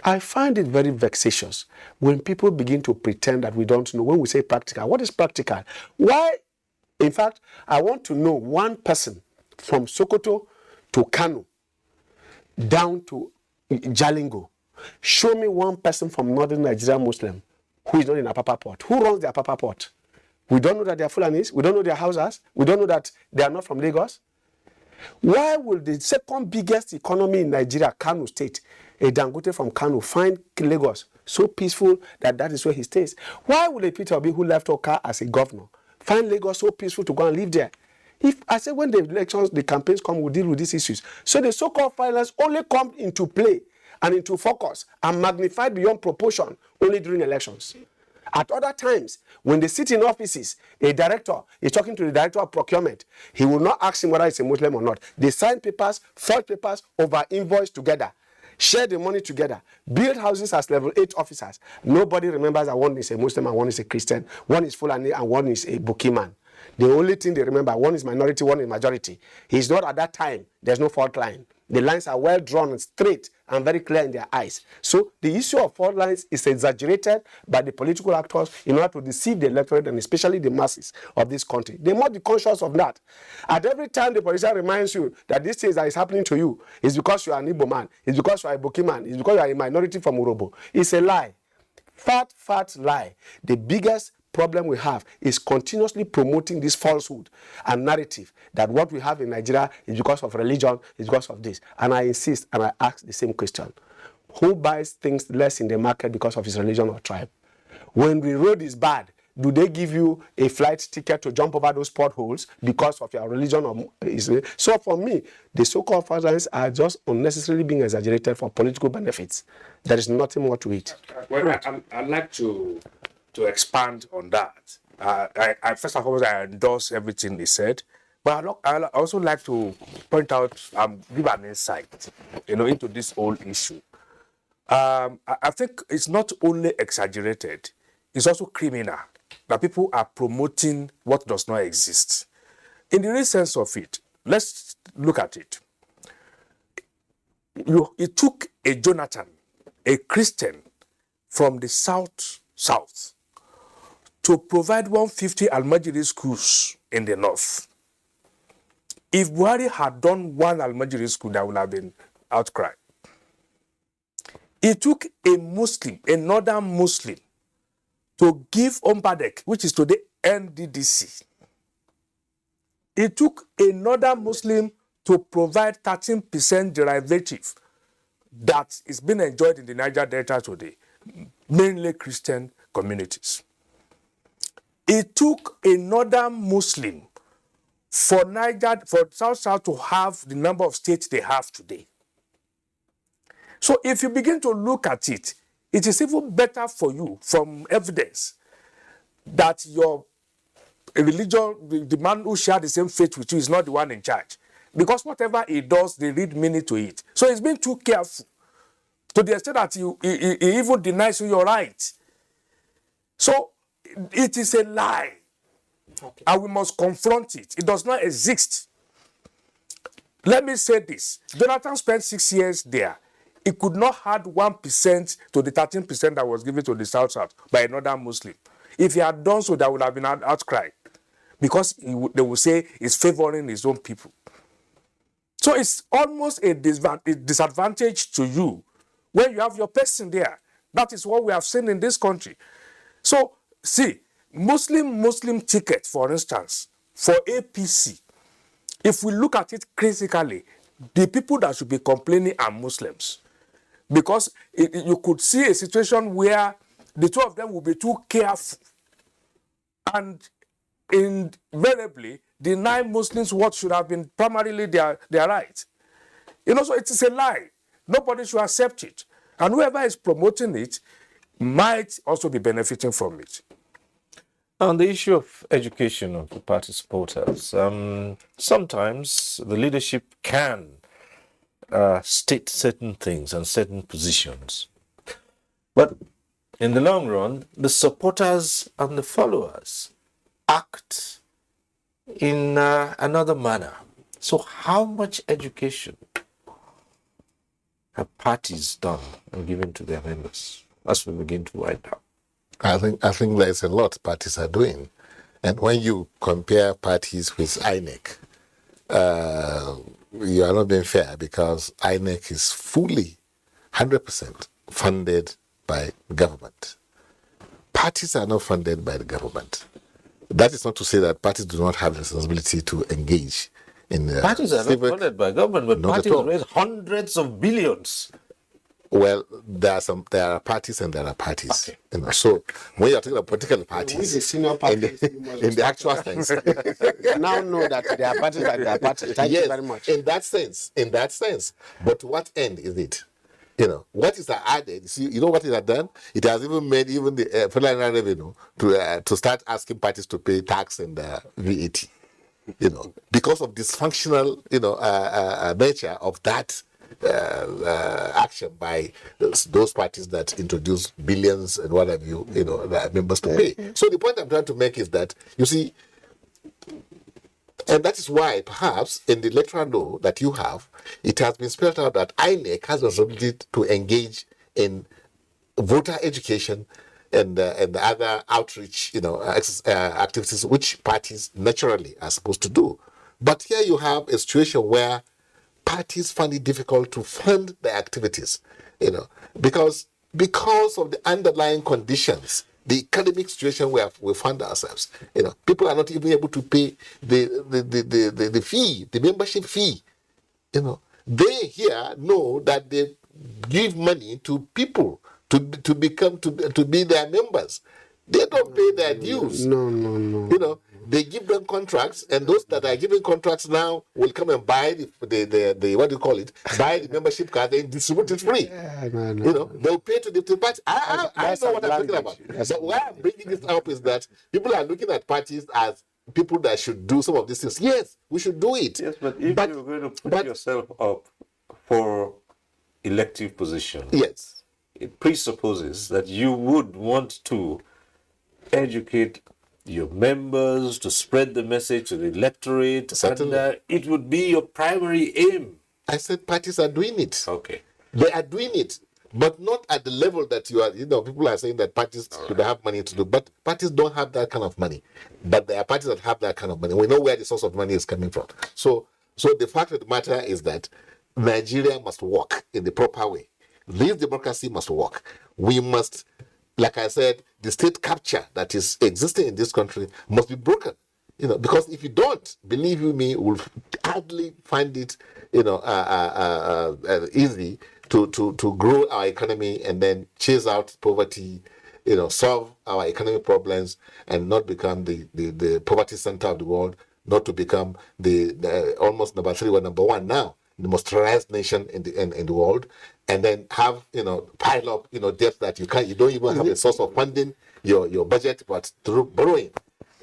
I find it very vexatious when people begin to pretend that we don't know. When we say practical, what is practical? Why? In fact, I want to know one person from Sokoto to Kano down to Jalingo. Show me one person from northern Nigeria Muslim who is not in Apapa Port. Who runs the Apapa Port? We don't know that they are Fulanis. We don't know their houses. We don't know that they are not from Lagos. Why will the second biggest economy in Nigeria, Kano State, a Dangote from Kano, find Lagos so peaceful that that is where he stays? Why will a Peter Obi who left Oka as a governor find Lagos so peaceful to go and live there? If I say when the elections, the campaigns come, we'll deal with these issues. So the so-called violence only comes into play and into focus and magnified beyond proportion only during elections. At other times, when they sit in offices, a director is talking to the director of procurement. He will not ask him whether he's a Muslim or not. They sign papers, forge papers, over invoice together, share the money together, build houses as level 8 officers. Nobody remembers that one is a Muslim and one is a Christian, one is Fulani and one is a Bukiman. The only thing they remember, one is minority, one is majority. He's not at that time. There's no fault line. The lines are well drawn and straight and very clear in their eyes. So the issue of fault lines is exaggerated by the political actors in order to deceive the electorate and especially the masses of this country. They must be conscious of that. At every time the politician reminds you that this thing that is happening to you is because you are an Igbo man, it's because you are a Boki man, it's because you are a minority from Urobo. It's a lie. Fat lie. The biggest problem we have is continuously promoting this falsehood and narrative that what we have in Nigeria is because of religion, is because of this. And I insist and I ask the same question. Who buys things less in the market because of his religion or tribe? When the road is bad, do they give you a flight ticket to jump over those potholes because of your religion? Or so for me, the so-called violence are just unnecessarily being exaggerated for political benefits. There is nothing more to it. Well, I'd like to expand on that. I first of all, I endorse everything he said, but I also like to point out, give an insight, into this whole issue. I think it's not only exaggerated, it's also criminal that people are promoting what does not exist. In the real sense of it, let's look at it. It took a Jonathan, a Christian from the south, to provide 150 Almajiri schools in the north. If Buhari had done one Almajiri school, there would have been outcry. It took a Muslim, a northern Muslim, to give Ompadek, which is today NDDC. It took a northern Muslim to provide 13% derivative that is being enjoyed in the Niger Delta today, mainly Christian communities. It took a northern Muslim for South to have the number of states they have today. So if you begin to look at it, it is even better for you from evidence that your religion, the man who shares the same faith with you is not the one in charge. Because whatever he does, they read meaning to it. So he's been too careful to the extent that he even denies you your right. So it is a lie. Okay. And we must confront it. It does not exist. Let me say this. Jonathan spent 6 years there. He could not add 1% to the 13% that was given to the South by another Muslim. If he had done so, there would have been an outcry. Because they would say he's favoring his own people. So it's almost a disadvantage to you when you have your person there. That is what we have seen in this country. So, see, Muslim ticket, for instance, for APC, if we look at it critically, the people that should be complaining are Muslims. Because you could see a situation where the two of them will be too careful and invariably deny Muslims what should have been primarily their right. So it is a lie. Nobody should accept it. And whoever is promoting it might also be benefiting from it. On the issue of education of the party supporters, sometimes the leadership can state certain things and certain positions. But in the long run, the supporters and the followers act in another manner. So how much education have parties done and given to their members as we begin to wind down? I think there's a lot parties are doing. And when you compare parties with INEC, you are not being fair, because INEC is fully 100% funded by government. Parties are not funded by the government. That is not to say that parties do not have the responsibility to engage in parties are not funded by government, but parties raise hundreds of billions. Well, there are parties and there are parties. Okay. So when you're talking about political parties, the senior parties, in the actual sense, now know that there are parties and there are parties. Thank you very much. In that sense. But to what end is it? What is added? See, what it has done? It has even made even the federal revenue to start asking parties to pay tax and VAT. Because of dysfunctional, nature of that action by those parties that introduce billions and what have you, their members to pay. So the point I'm trying to make is that, you see, and that is why perhaps in the electoral law that you have, it has been spelled out that INEC has the responsibility to engage in voter education and the other outreach, activities which parties naturally are supposed to do. But here you have a situation where parties find it difficult to fund their activities, because of the underlying conditions, the economic situation where we find ourselves. People are not even able to pay the fee, the membership fee. They here know that they give money to people to be their members. They don't pay their dues. No. They give them contracts, and those that are giving contracts now will come and buy the what do you call it? Buy the membership card and distribute it free. No. They'll pay to the party. I know what I'm talking about. So why I'm bringing this up is that people are looking at parties as people that should do some of these things. Yes, we should do it. Yes, but if you're going to put yourself up for elective position, yes, it presupposes that you would want to educate your members, to spread the message to the electorate, certainly. And it would be your primary aim. I said parties are doing it. Okay. They are doing it, but not at the level that you are, people are saying that parties should have money to do, but parties don't have that kind of money. But there are parties that have that kind of money. We know where the source of money is coming from. So the fact of the matter is that Nigeria must work in the proper way. This democracy must work. We must, like I said, the state capture that is existing in this country must be broken. Because if you don't, believe you me, we'll hardly find it, easy to grow our economy and then chase out poverty, solve our economic problems and not become the poverty center of the world, not to become the almost number 3 or number 1 now, the most terrorized nation in the world, and then have pile up debt that you don't even have a source of funding your budget, but through borrowing.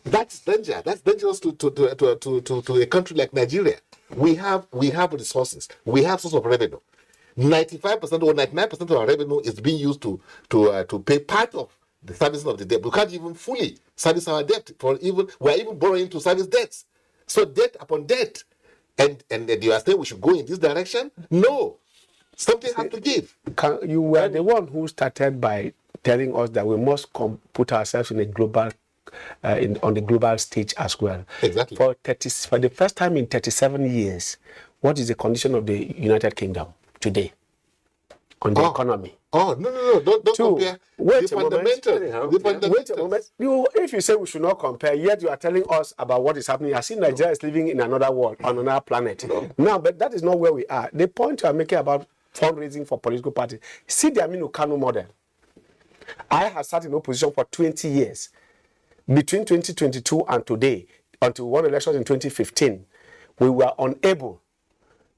That's danger. That's dangerous to a country like Nigeria. We have resources. We have source of revenue. 95% or 99% of our revenue is being used to pay part of the servicing of the debt. We can't even fully service our debt. We're even borrowing to service debts. So debt upon debt. And you are saying we should go in this direction? No. Something has to give. You were the one who started by telling us that we must put ourselves in a global, on the global stage as well. Exactly. For the first time in 37 years, what is the condition of the United Kingdom today on the economy? Oh, no, don't compare. Wait a moment. If you say we should not compare, yet you are telling us about what is happening. I see Nigeria is living in another world, on another planet. No, but that is not where we are. The point you are making about fundraising for political parties, see the Aminu Kano model. I have sat in opposition for 20 years. between 2022 and today, until we won elections in 2015, we were unable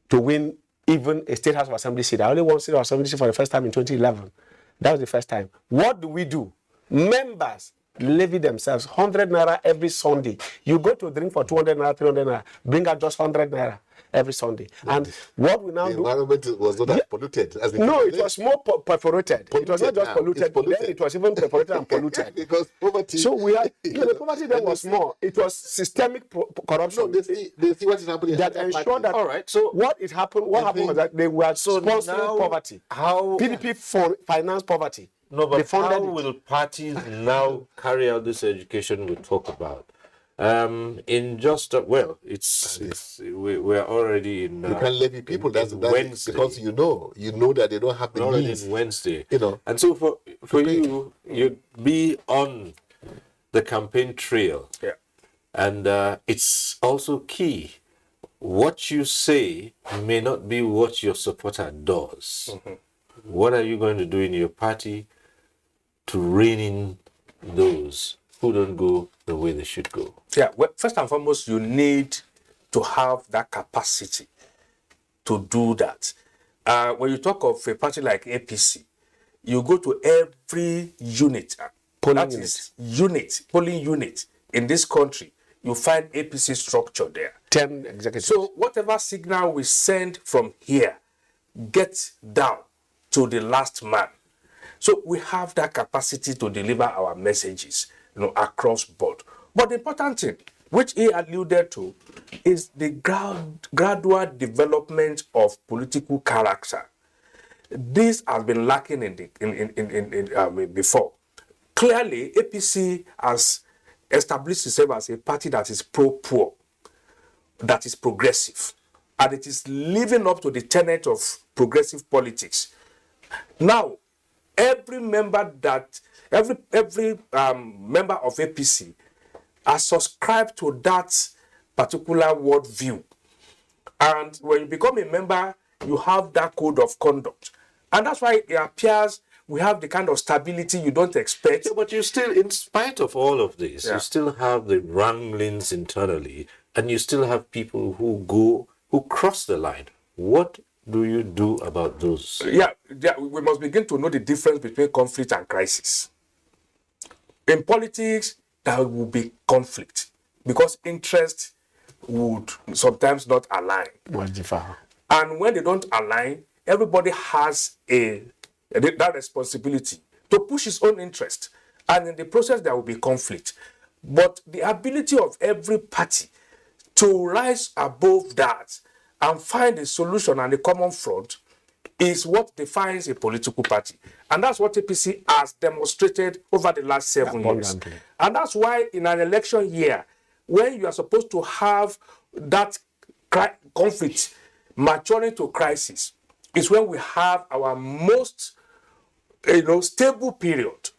to win even a state house of assembly seat. I only won state house of assembly seat for the first time in 2011. That was the first time. What do? Members levy themselves 100 naira every Sunday. You go to a drink for 200 naira, 300 naira, bring out just 100 naira every Sunday. And what we now do... The environment was not as polluted as No, it was more perforated. It was not just polluted. Then it was even perforated and polluted. Because poverty... So we are... the poverty then was more. It was systemic corruption. No, they see what is happening. That ensured that... All right, so... What happened was that they were sponsoring poverty. How... PDP financed poverty. No, but how will parties now carry out this education we talk about? In just we're already in. You can't levy people. That's Wednesday, because you know that they don't have the means. Wednesday, you know, and so for you, you'd be on the campaign trail, yeah, and it's also key. What you say may not be what your supporter does. Mm-hmm. What are you going to do in your party to rein in those who don't go the way they should go? Yeah, well, first and foremost, you need to have that capacity to do that. When you talk of a party like APC, you go to every unit, polling unit in this country, you find APC structure there. 10 executives. So whatever signal we send from here gets down to the last man. So we have that capacity to deliver our messages, across board. But the important thing, which he alluded to, is the gradual development of political character. This has been lacking in before. Clearly, APC has established itself as a party that is pro-poor, that is progressive, and it is living up to the tenet of progressive politics. Now, every member of APC has subscribed to that particular worldview. And when you become a member, you have that code of conduct. And that's why it appears we have the kind of stability you don't expect. Yeah, but you still, in spite of all of this, you still have the wranglings internally, and you still have people who cross the line. What do you do about those? Yeah, we must begin to know the difference between conflict and crisis. In politics, there will be conflict because interests would sometimes not align. And when they don't align, everybody has that responsibility to push his own interest. And in the process, there will be conflict. But the ability of every party to rise above that and find a solution and a common front is what defines a political party. And that's what APC has demonstrated over the last 7 years. And that's why in an election year, when you are supposed to have that conflict maturing to crisis, is when we have our most stable period,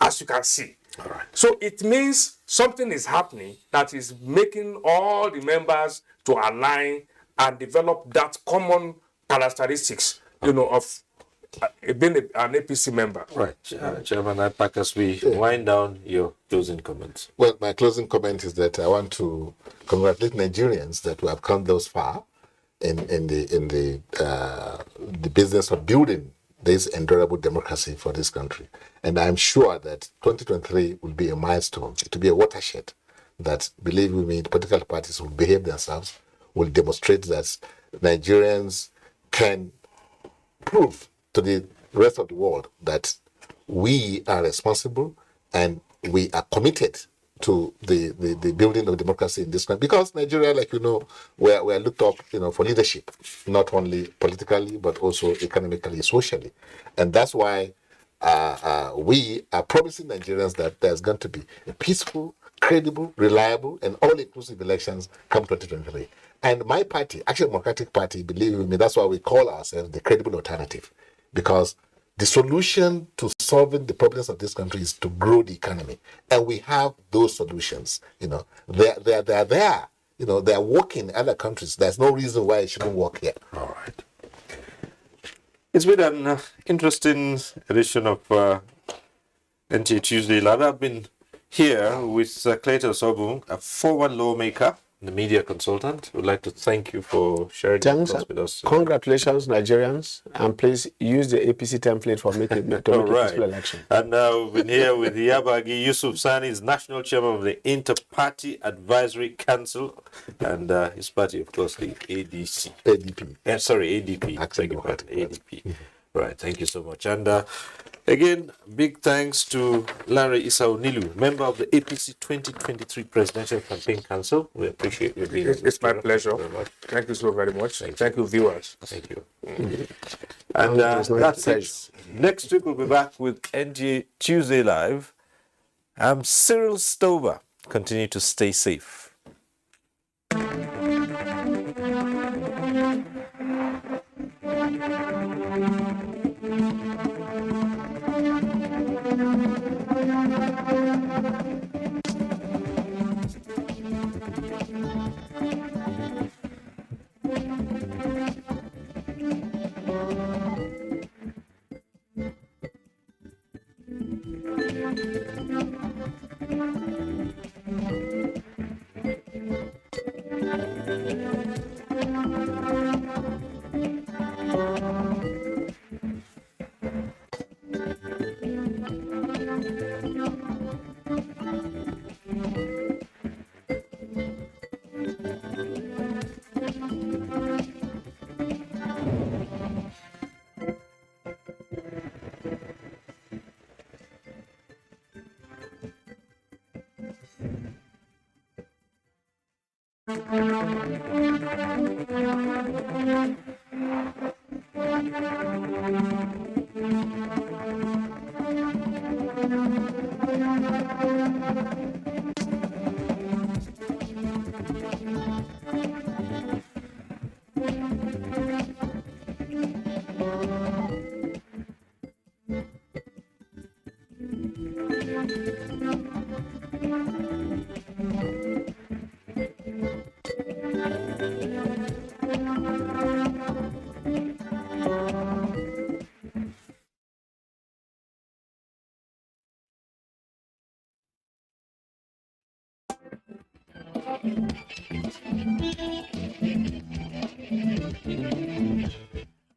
as you can see. All right. So it means something is happening that is making all the members to align and develop that common characteristics, of being an APC member. Right. Chairman Ipak, as we wind down, your closing comments. Well, my closing comment is that I want to congratulate Nigerians that we have come thus far in the business of building this endurable democracy for this country. And I'm sure that 2023 will be a milestone. It will be a watershed that, believe me, political parties will behave themselves, will demonstrate that Nigerians can prove to the rest of the world that we are responsible and we are committed to the building of democracy in this country. Because Nigeria, like we're looked up, for leadership, not only politically, but also economically, socially. And that's why we are promising Nigerians that there's going to be a peaceful, credible, reliable, and all-inclusive elections come 2023. And my party, Action Democratic Party, believe me, that's why we call ourselves the credible alternative. Because the solution to solving the problems of this country is to grow the economy. And we have those solutions. They're there. They're working in other countries. There's no reason why it shouldn't work here. All right. It's been an interesting edition of NTA Tuesday Live. I've been here with Cletus Obung, a former lawmaker, the media consultant. We'd like to thank you for sharing your Thanks. thoughts with us. Congratulations, Nigerians, and please use the APC template for making to make All a right. peaceful election. And we've been here with Yabagi Yusuf Sani, is national chairman of the Inter-Party Advisory Council, and his party, of course, the ADC. ADP. Sorry, ADP. ADP. Right, thank you so much. And again, big thanks to Larry Isau Nilu, member of the APC 2023 Presidential Campaign Council. We appreciate you being here. It's my pleasure. Thank you so very much. Thank you, viewers. Thank you. And that's it. Next week, we'll be back with NGA Tuesday Live. I'm Cyril Stober. Continue to stay safe.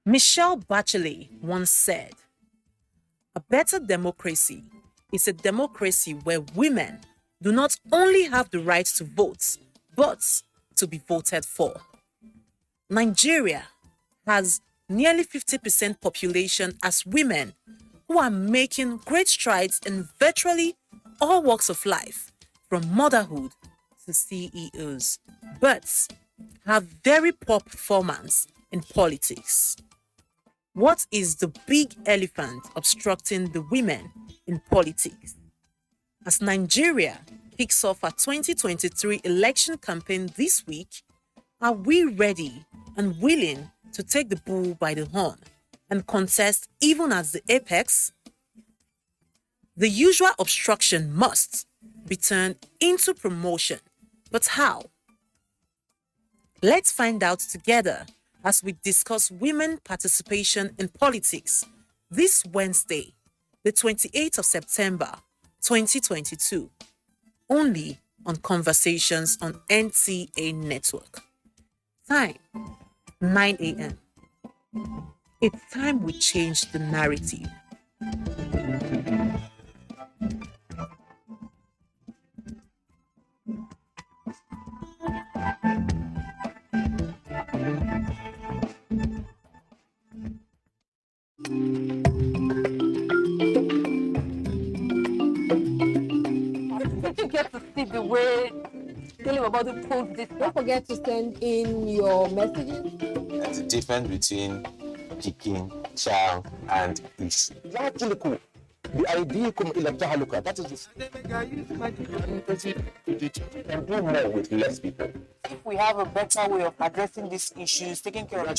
Michelle Bachelet once said, "A better democracy is a democracy where women do not only have the right to vote, but to be voted for." Nigeria has nearly 50% population as women who are making great strides in virtually all walks of life, from motherhood to CEOs, but have very poor performance in politics. What is the big elephant obstructing the women in politics? As Nigeria kicks off our 2023 election campaign this week, are we ready and willing to take the bull by the horn and contest even at the apex? The usual obstruction must be turned into promotion, but how? Let's find out together as we discuss women participation in politics this Wednesday, the 28th of September, 2022, only on Conversations on NTA Network. Time, 9 a.m. It's time we change the narrative. Did you get to see the way telling about the post this? Don't forget to send in your messages. There's a difference between picking, child, and is. لا تلقوا بأيديكم إلى التهلكة. That is can do more with less people. If we have a better way of addressing these issues, taking care of